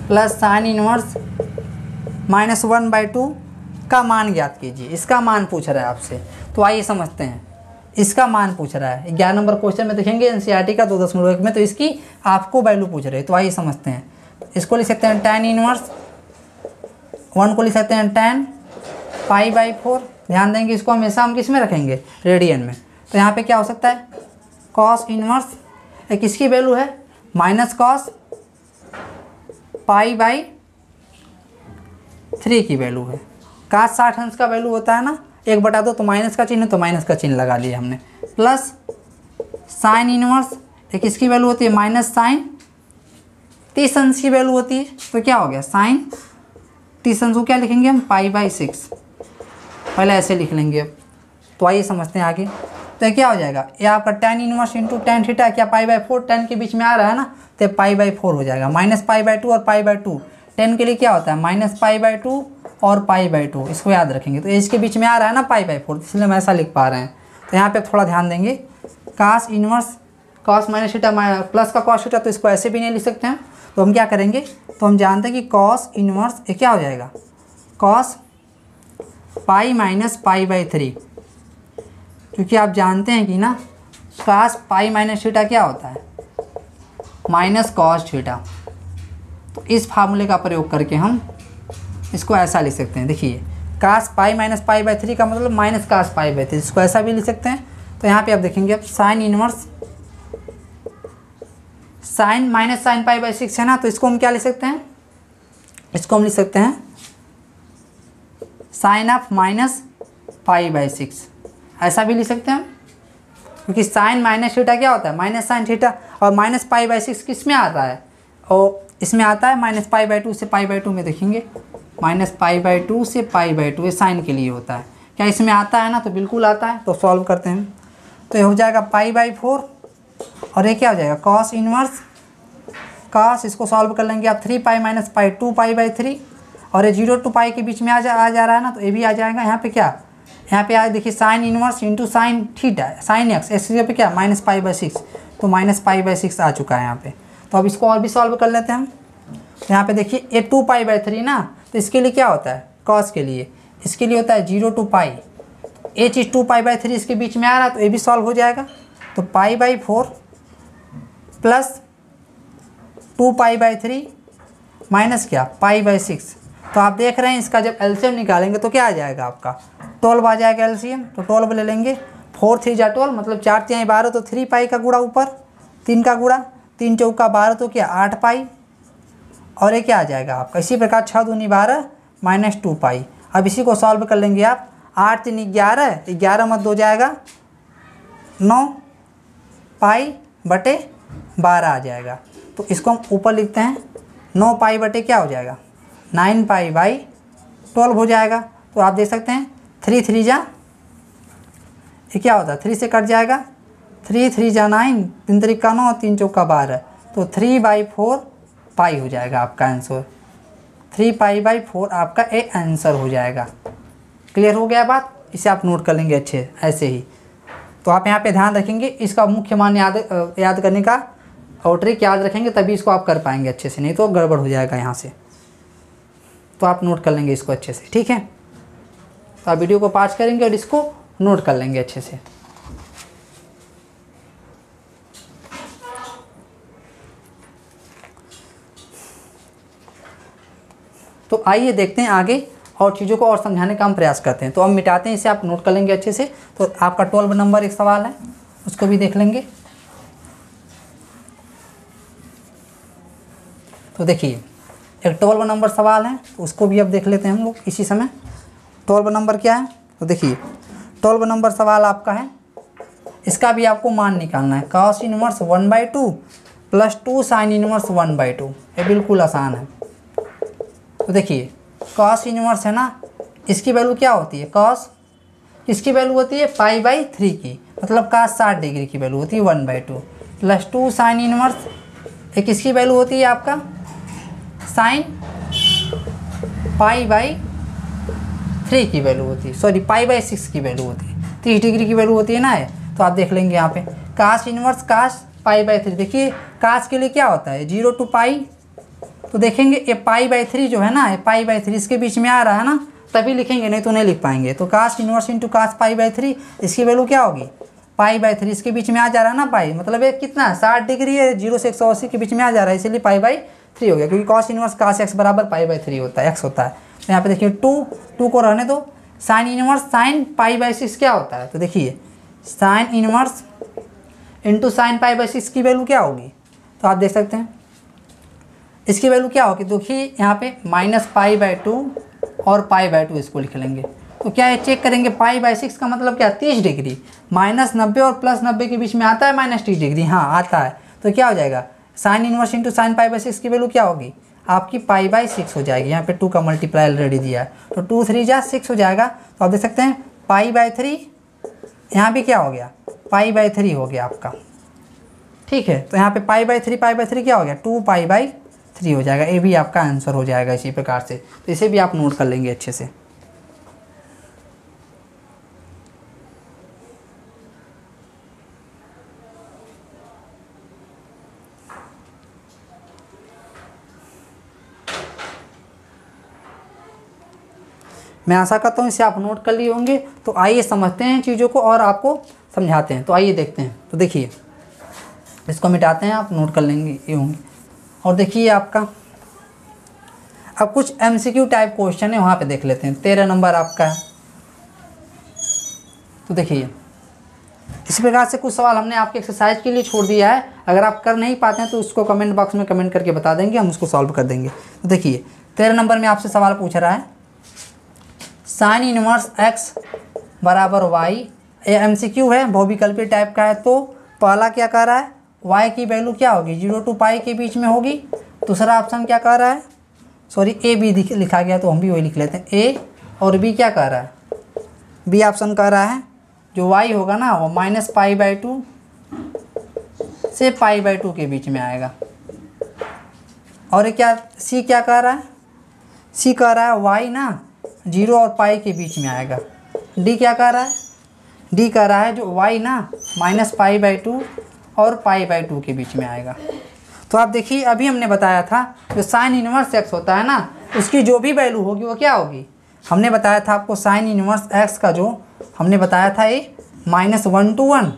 Speaker 1: plus sine inverse -1/2 का मान ज्ञात कीजिए। इसका मान पूछ रहा है आपसे, तो आइए समझते हैं। इसका मान पूछ रहा है 11 नंबर क्वेश्चन में, देखेंगे एनसीईआरटी का 2.1 में, तो इसकी आपको वैल्यू पूछ रहे हैं। तो आइए समझते हैं, इसको लिख सकते हैं tan इनवर्स 1 को लिख सकते हैं tan पाई/4। ध्यान देंगे, इसको हमेशा हम किस में रखेंगे रेडियन में। तो यहाँ पे क्या हो सकता है कॉस इनवर्स, एक इसकी वैल्यू है माइनस कॉस पाई/3 की वैल्यू है। कास 60 अंश का वैल्यू होता है ना, 1/2, तो माइनस का चिन्ह है तो माइनस का चिन्ह लगा लिया हमने, प्लस साइन इनवर्स, एक इसकी वैल्यू होती है माइनस साइन 30 अंश की वैल्यू होती है, तो क्या हो गया साइन 30 अंश को क्या लिखेंगे हम पाई/6, पहले ऐसे लिख लेंगे अब। तो आइए समझते हैं आगे। तो क्या हो जाएगा, ये आपका tan inverse into tan theta, क्या पाई/4 tan के बीच में आ रहा है ना, तो पाई/4 हो जाएगा, -पाई/2 और पाई/2। tan के लिए क्या होता है -पाई/2 और पाई/2, इसको याद रखेंगे। तो इसके बीच में आ रहा है ना पाई/4, इसलिए हम ऐसा लिख पा रहे हैं। तो यहाँ पे थोड़ा ध्यान देंगे, cos inverse cos minus theta plus का कॉस थीटा, तो इसको ऐसे भी नहीं लिख सकते हैं। तो हम क्या करेंगे, तो हम जानते हैं कि कॉस इनवर्स ये क्या हो जाएगा, कॉस पाई माइनस पाई/3 क्योंकि आप जानते हैं कि ना cos पाई माइनस थीटा क्या होता है, माइनस कॉस थीटा। तो इस फार्मूले का प्रयोग करके हम इसको ऐसा लिख सकते हैं। देखिए cos pi minus pi by 3 का मतलब माइनस cos पाई बाई 3, इसको ऐसा भी लिख सकते हैं। तो यहाँ पे आप देखेंगे अब sine inverse sine minus sine pi by 6 है ना, तो इसको हम क्या लिख सकते हैं, इसको हम लिख सकते हैं sine of minus pi by 6, ऐसा भी लिख सकते हैं हम। क्योंकि साइन माइनस थीटा क्या होता है, माइनस साइन थीटा, और माइनस पाई बाई 6 किस में आता है, और इसमें आता है माइनस पाई बाई 2 से पाई बाई 2 में। देखेंगे माइनस पाई बाई 2 से पाई बाई 2 ये साइन के लिए होता है। क्या इसमें आता है ना, तो बिल्कुल आता है। तो सॉल्व करते हैं, तो ये हो जाएगा पाई बाई 4 और ये क्या हो जाएगा कॉस इनवर्स कॉस, इसको सॉल्व कर लेंगे आप 3 pi minus pi 2 pi by 3, और ये 0 टू पाई के बीच में आ जा रहा है ना, तो ये भी आ जाएगा। यहाँ पे क्या, यहाँ पे आ देखिए sign inverse into sine theta sine x, x पे क्या माइनस पाई बाई 6, तो माइनस पाई बाई 6 आ चुका है यहाँ पे। तो अब इसको और भी सॉल्व कर लेते हैं हम। तो यहाँ पे देखिए ये 2 पाई बाई 3 ना, तो इसके लिए क्या होता है कॉस के लिए, इसके लिए होता है 0 टू पाई, ये चीज़ 2 पाई बाई 3 इसके बीच में आ रहा है, तो ये भी सॉल्व हो जाएगा। तो pi by 4 plus 2 pi by 3 minus क्या पाई बाई 6। तो आप देख रहे हैं इसका जब एलसीएम निकालेंगे तो क्या आ जाएगा आपका 12 आ जाएगा एलसीएम। तो 12 ले लेंगे, 4 3 जा 12, मतलब 4 3 12, तो 3 पाई का गुणा ऊपर 3 का गुणा 3 चौका 12, तो क्या 8 पाई, और ये क्या आ जाएगा आपका इसी प्रकार 6 दूनी 12 माइनस 2 पाई। अब इसी को सॉल्व कर लेंगे आप, 8 3 11, 11 मत 2 जाएगा 9 पाई बटे 12 आ जाएगा। तो इसको हम ऊपर लिखते हैं 9 पाई बटे क्या हो जाएगा 9 पाई बाई 12 हो जाएगा। तो आप देख सकते हैं 3 3 जा, ये क्या होता है 3 से कट जाएगा, 3 3 जा 9, 3 3 का 9, 3 चौका 12, तो 3 बाई 4 पाई हो जाएगा आपका आंसर। 3 पाई बाई 4 आपका ए आंसर हो जाएगा। क्लियर हो गया बात, इसे आप नोट कर लेंगे अच्छे ऐसे ही। तो आप यहाँ पे ध्यान रखेंगे, इसका मुख्य मान याद करने का और ट्रिक याद रखेंगे, तभी इसको आप कर पाएंगे अच्छे से, नहीं तो गड़बड़ हो जाएगा यहाँ से। तो आप नोट कर लेंगे इसको अच्छे से, ठीक है। तो आप वीडियो को पॉज करेंगे और इसको नोट कर लेंगे अच्छे से। तो आइए देखते हैं आगे और चीज़ों को और समझाने का हम प्रयास करते हैं। तो अब मिटाते हैं इसे, आप नोट कर लेंगे अच्छे से। तो आपका 12 नंबर एक सवाल है, उसको भी देख लेंगे। तो देखिए एक 12 नंबर सवाल है, तो उसको भी अब देख लेते हैं हम लोग इसी समय। 12 नंबर क्या है, तो देखिए 12 नंबर सवाल आपका है, इसका भी आपको मान निकालना है। cos inverse 1/2 plus 2 sign inverse 1/2, ये बिल्कुल आसान है। तो देखिए cos इनवर्स है ना, इसकी वैल्यू क्या होती है, cos इसकी वैल्यू होती है पाई बाई 3 की, मतलब cos 60 डिग्री की वैल्यू होती है 1/2, प्लस 2 साइन इनवर्स एक इसकी वैल्यू होती है आपका साइन पाई बाई 3 की वैल्यू होती है, सॉरी पाई बाई 6 की वैल्यू होती है, 30 डिग्री की वैल्यू होती है ना है। तो आप देख लेंगे यहाँ पे cos inverse cos pi by 3, देखिए cos के लिए क्या होता है 0 टू पाई, तो देखेंगे ये पाई बाई 3 जो है ना, ये पाई बाई 3 इसके बीच में आ रहा है ना, तभी लिखेंगे, नहीं तो नहीं लिख पाएंगे। तो cos inverse into cos pi by 3, इसकी वैल्यू क्या होगी पाई बाई 3, इसके बीच में आ जा रहा है ना पाई, मतलब ये कितना 60 डिग्री है, 0 से 180 के बीच में आ जा रहा है, इसलिए पाई बाई 3 हो गया, क्योंकि cos इनवर्स cos x बराबर पाई बाई 3 होता है, x होता है। तो यहाँ पे देखिए 2 को रहने दो, sine inverse sine pi by 6 क्या होता है, तो देखिए sign inverse into sine pi by 6 की वैल्यू क्या होगी, तो आप देख सकते हैं इसकी वैल्यू क्या होगी। देखिए यहाँ पे माइनस पाई बाई 2 और पाई बाई 2 इसको लिख लेंगे। तो क्या है चेक करेंगे, पाई बाई 6 का मतलब क्या 30 डिग्री, माइनस 90 और प्लस 90 के बीच में आता है माइनस 30 डिग्री, हाँ आता है। तो क्या हो जाएगा sign inverse into sine pi by 6 की वैल्यू क्या होगी आपकी पाई बाई 6 हो जाएगी। यहाँ पे 2 का मल्टीप्लाई ऑलरेडी दिया है, तो 2 3 जा 6 हो जाएगा। तो आप देख सकते हैं पाई बाई 3, यहाँ भी क्या हो गया पाई बाई 3 हो गया आपका, ठीक है। तो यहाँ पे पाई बाई 3 क्या हो गया 2 पाई बाई 3 हो जाएगा, ये भी आपका आंसर हो जाएगा इसी प्रकार से। तो इसे भी आप नोट कर लेंगे अच्छे से। मैं आशा करता हूँ इसे आप नोट कर लिए होंगे। तो आइए समझते हैं चीज़ों को और आपको समझाते हैं। तो आइए देखते हैं। तो देखिए इसको मिटाते हैं, आप नोट कर लेंगे ये होंगे। और देखिए आपका अब कुछ MCQ टाइप क्वेश्चन है, वहाँ पे देख लेते हैं। 13 नंबर आपका है। तो देखिए इस प्रकार से कुछ सवाल हमने आपके एक्सरसाइज के लिए छोड़ दिया है। अगर आप कर नहीं पाते हैं तो उसको कमेंट बॉक्स में कमेंट करके बता देंगे, हम उसको सॉल्व कर देंगे। तो देखिए 13 नंबर में आपसे सवाल पूछ रहा है साइन इनवर्स x बराबर y। ये MCQ है, बहुविकल्पीय टाइप का है। तो पहला क्या कह रहा है, y की वैल्यू क्या होगी 0 to पाई के बीच में होगी। दूसरा ऑप्शन क्या कह रहा है, सॉरी A B लिखा गया तो हम भी वही लिख लेते हैं। A और B क्या कह रहा है, B ऑप्शन कह रहा है जो y होगा ना वो -π/2 से π/2 के बीच में आएगा। और क्या C क्या कह रहा है, C कह रहा है y ना 0 और पाई के बीच में आएगा। D क्या कह रहा है, D कह रहा है जो y ना -π/2 और π/2 के बीच में आएगा। तो आप देखिए अभी हमने बताया था जो साइन इनवर्स x होता है ना, उसकी जो भी वैल्यू होगी वो क्या होगी। हमने बताया था आपको साइन इनवर्स x का जो हमने बताया था ये -1 to 1,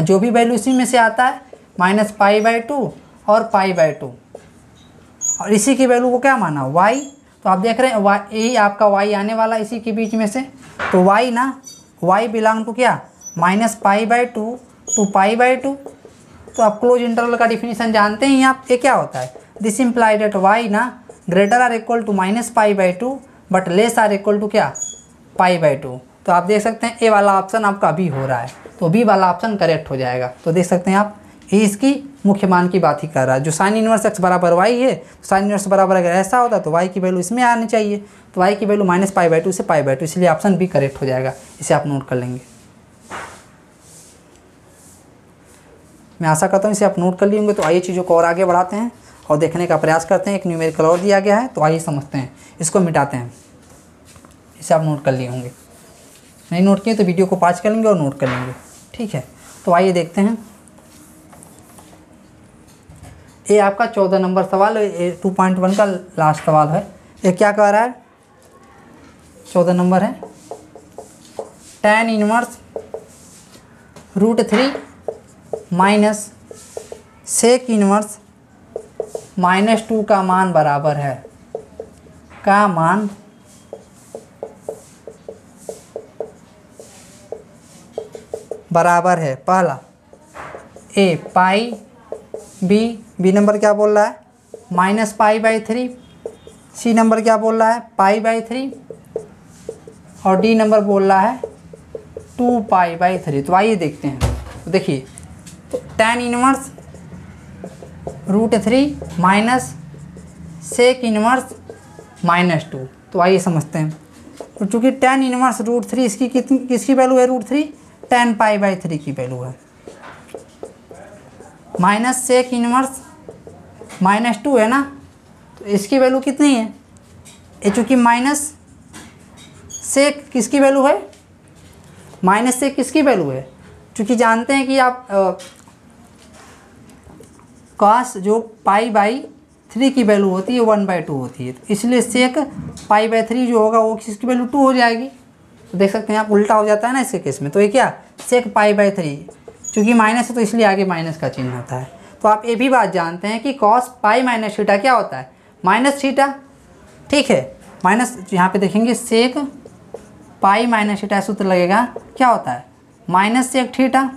Speaker 1: जो भी वैल्यू इसी में से आता है -π/2 और π/2, और इसी की वैल्यू को क्या माना y। तो आप देख रहे हैं y, यही आपका y आने वाला इसी के बीच में से। तो y ना y बिलोंग टू क्या -π/2 to π/2। तो आप क्लोज इंटरवल का डिफिनीशन जानते हैं आप, ये क्या होता है, दिस इम्प्लाइड एट y ना greater or equal to -π/2 but less or equal to क्या π/2। तो आप देख सकते हैं ए वाला ऑप्शन आपका अभी हो रहा है, तो बी वाला ऑप्शन करेक्ट हो जाएगा। तो देख सकते हैं आप ये इसकी मुख्य मान की बात ही कर रहा है। जो साइन इनवर्स x बराबर y है, साइन इनवर्स बराबर अगर ऐसा होता तो y की वैल्यू इसमें आनी चाहिए। तो y की वैल्यू -π/2 से π/2, इसलिए ऑप्शन बी करेक्ट हो जाएगा। इसे आप नोट कर लेंगे। मैं आशा करता हूँ इसे आप नोट कर लिए होंगे। तो आइए चीज़ों को और आगे बढ़ाते हैं और देखने का प्रयास करते हैं। एक न्यूमेरिकल और दिया गया है, तो आइए समझते हैं, इसको मिटाते हैं। इसे आप नोट कर लिए होंगे, नहीं नोट किए तो वीडियो को पॉज कर लेंगे और नोट कर लेंगे, ठीक है। तो आइए देखते हैं। ये आपका 14 नंबर सवाल, 2.1 का लास्ट सवाल है। ये क्या कह रहा है, 14 नंबर है, tan inverse √3 minus sec inverse -2 का मान बराबर है, का मान बराबर है। पहला A पाई, बी नंबर क्या बोल रहा है -π/3, सी नंबर क्या बोल रहा है π/3 और डी नंबर बोल रहा है 2π/3। तो आइए देखते हैं। तो देखिए तो tan inverse √3 minus sec inverse -2। तो आइए समझते हैं। तो चूँकि tan इनवर्स √3 इसकी किसकी वैल्यू है, √3 tan π/3 की वैल्यू है, माइनस सेक इनवर्स -2 है ना, तो इसकी वैल्यू कितनी है, ये चूँकि माइनस सेक किसकी वैल्यू है, माइनस सेक किसकी वैल्यू है, चूँकि जानते हैं कि आप cos जो π/3 की वैल्यू होती है 1/2 होती है, तो इसलिए सेक π/3 जो होगा वो किसकी वैल्यू 2 हो जाएगी। तो देख सकते हैं आप उल्टा हो जाता है ना इसके केस में। तो ये क्या सेक π/3, चूँकि माइनस है तो इसलिए आगे माइनस का चिन्ह होता है। तो आप ये भी बात जानते हैं कि cos π - थीटा क्या होता है -थीटा, ठीक है। माइनस यहाँ पे देखेंगे सेक π - थीटा सूत्र लगेगा क्या होता है -सेक थीटा,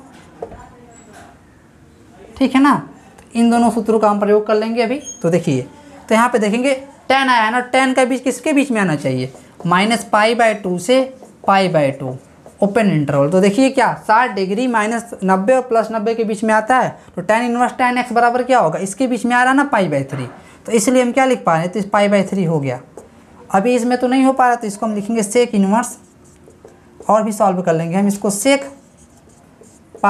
Speaker 1: ठीक है ना। तो इन दोनों सूत्रों का हम प्रयोग कर लेंगे अभी। तो देखिए तो यहाँ पे देखेंगे tan आया ना, tan का बीच किसके बीच में आना चाहिए -π/2 से π/2 ओपन इंटरवल। तो देखिए क्या 60 डिग्री -90 और +90 के बीच में आता है। तो tan इनवर्स tan x बराबर क्या होगा, इसके बीच में आ रहा है ना π/3, तो इसलिए हम क्या लिख पा रहे हैं, तो इस π/3 हो गया। अभी इसमें तो नहीं हो पा रहा, तो इसको हम लिखेंगे सेक इनवर्स, और भी सॉल्व कर लेंगे हम इसको, सेक π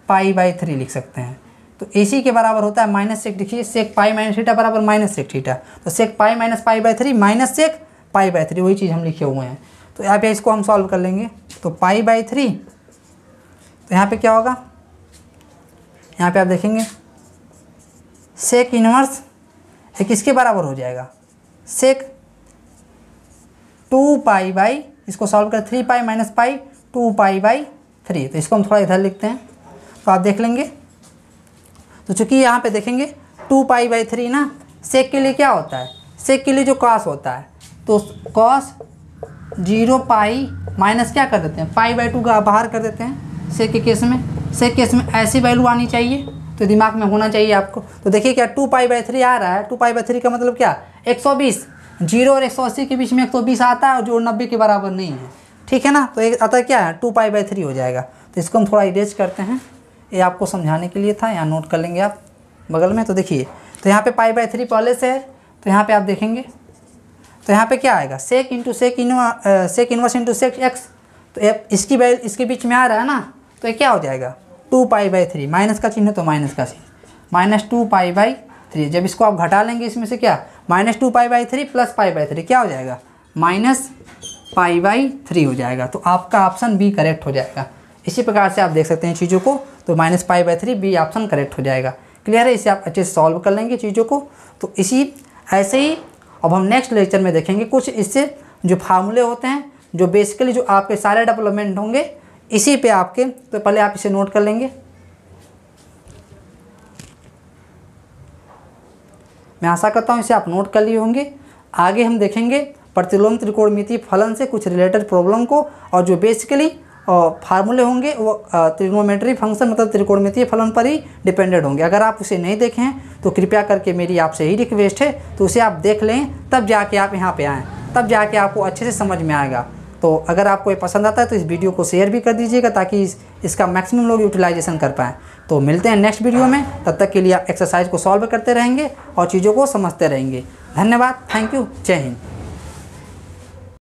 Speaker 1: - π/3 लिख सकते हैं। तो इसी के बराबर होता है माइनस सेक, देखिए सेक π - थीटा बराबर -सेक थीटा, तो सेक π - π/3 माइनस सेक π/3, वही चीज़ हम लिखे हुए हैं। तो यहाँ पे इसको हम सॉल्व कर लेंगे। तो π/3, तो यहाँ पे क्या होगा, यहाँ पे आप देखेंगे सेक इनवर्स ये किसके बराबर हो जाएगा, सेक 2 पाई बाई, इसको सॉल्व कर 3 pi minus pi 2 pi by 3। तो इसको हम थोड़ा इधर लिखते हैं तो आप देख लेंगे। तो चूँकि यहाँ पे देखेंगे 2 पाई बाई 3 ना, सेक के लिए क्या होता है, सेक के लिए जो कॉस होता है, तो कॉस 0 पाई माइनस क्या कर देते हैं पाई बाई 2 का बाहर कर देते हैं सेक के केस में। सेक केस में ऐसी वैल्यू आनी चाहिए, तो दिमाग में होना चाहिए आपको। तो देखिए क्या 2 पाई बाई 3 आ रहा है, 2 पाई बाई 3 का मतलब क्या 120, 0 और 180 के बीच में 120 आता है और जो 90 के बराबर नहीं है, ठीक है ना। तो एक अतः क्या है 2 पाई बाई 3 हो जाएगा। तो इसको हम थोड़ा इरेज करते हैं, ये आपको समझाने के लिए था, यहाँ नोट कर लेंगे आप बगल में। तो देखिए तो यहाँ पे पाई बाई 3 पहले से है, तो यहाँ पे आप देखेंगे तो यहाँ पे क्या आएगा sec inverse into sec x. तो इसकी वैल्यू इसके बीच में आ रहा है ना, तो ये क्या हो जाएगा 2 पाई बाई 3, माइनस का चिन्ह तो माइनस का चिन्ह, माइनस 2 पाई बाई 3। जब इसको आप घटा लेंगे इसमें से क्या minus 2 pi by 3 plus pi by 3 क्या हो जाएगा माइनस पाई बाई 3 हो जाएगा। तो आपका ऑप्शन बी करेक्ट हो जाएगा। इसी प्रकार से आप देख सकते हैं चीज़ों को, तो minus pi by 3 B option correct हो जाएगा। क्लियर है, इसे आप अच्छे से सॉल्व कर लेंगे चीज़ों को। तो इसी ऐसे ही अब हम नेक्स्ट लेक्चर में देखेंगे कुछ इससे जो फार्मूले होते हैं, जो बेसिकली जो आपके सारे डेवलपमेंट होंगे इसी पे आपके। तो पहले आप इसे नोट कर लेंगे, मैं आशा करता हूँ इसे आप नोट कर लिए होंगे। आगे हम देखेंगे प्रतिलोम त्रिकोणमितीय फलन से कुछ रिलेटेड प्रॉब्लम को, और जो बेसिकली फार्मूले होंगे वो ट्रिग्नोमेट्री फंक्शन मतलब त्रिकोणमितीय फलन पर ही डिपेंडेंट होंगे। अगर आप उसे नहीं देखें हैं तो कृपया करके मेरी आपसे ही रिक्वेस्ट है, तो उसे आप देख लें, तब जाके आप यहाँ पे आएँ, तब जाके आपको अच्छे से समझ में आएगा। तो अगर आपको ये पसंद आता है तो इस वीडियो को शेयर भी कर दीजिएगा, ताकि इसका मैक्सिमम लोग यूटिलाइजेशन कर पाएँ। तो मिलते हैं नेक्स्ट वीडियो में, तब तक के लिए आप एक्सरसाइज को सॉल्व करते रहेंगे और चीज़ों को समझते रहेंगे। धन्यवाद, थैंक यू, जय हिंद।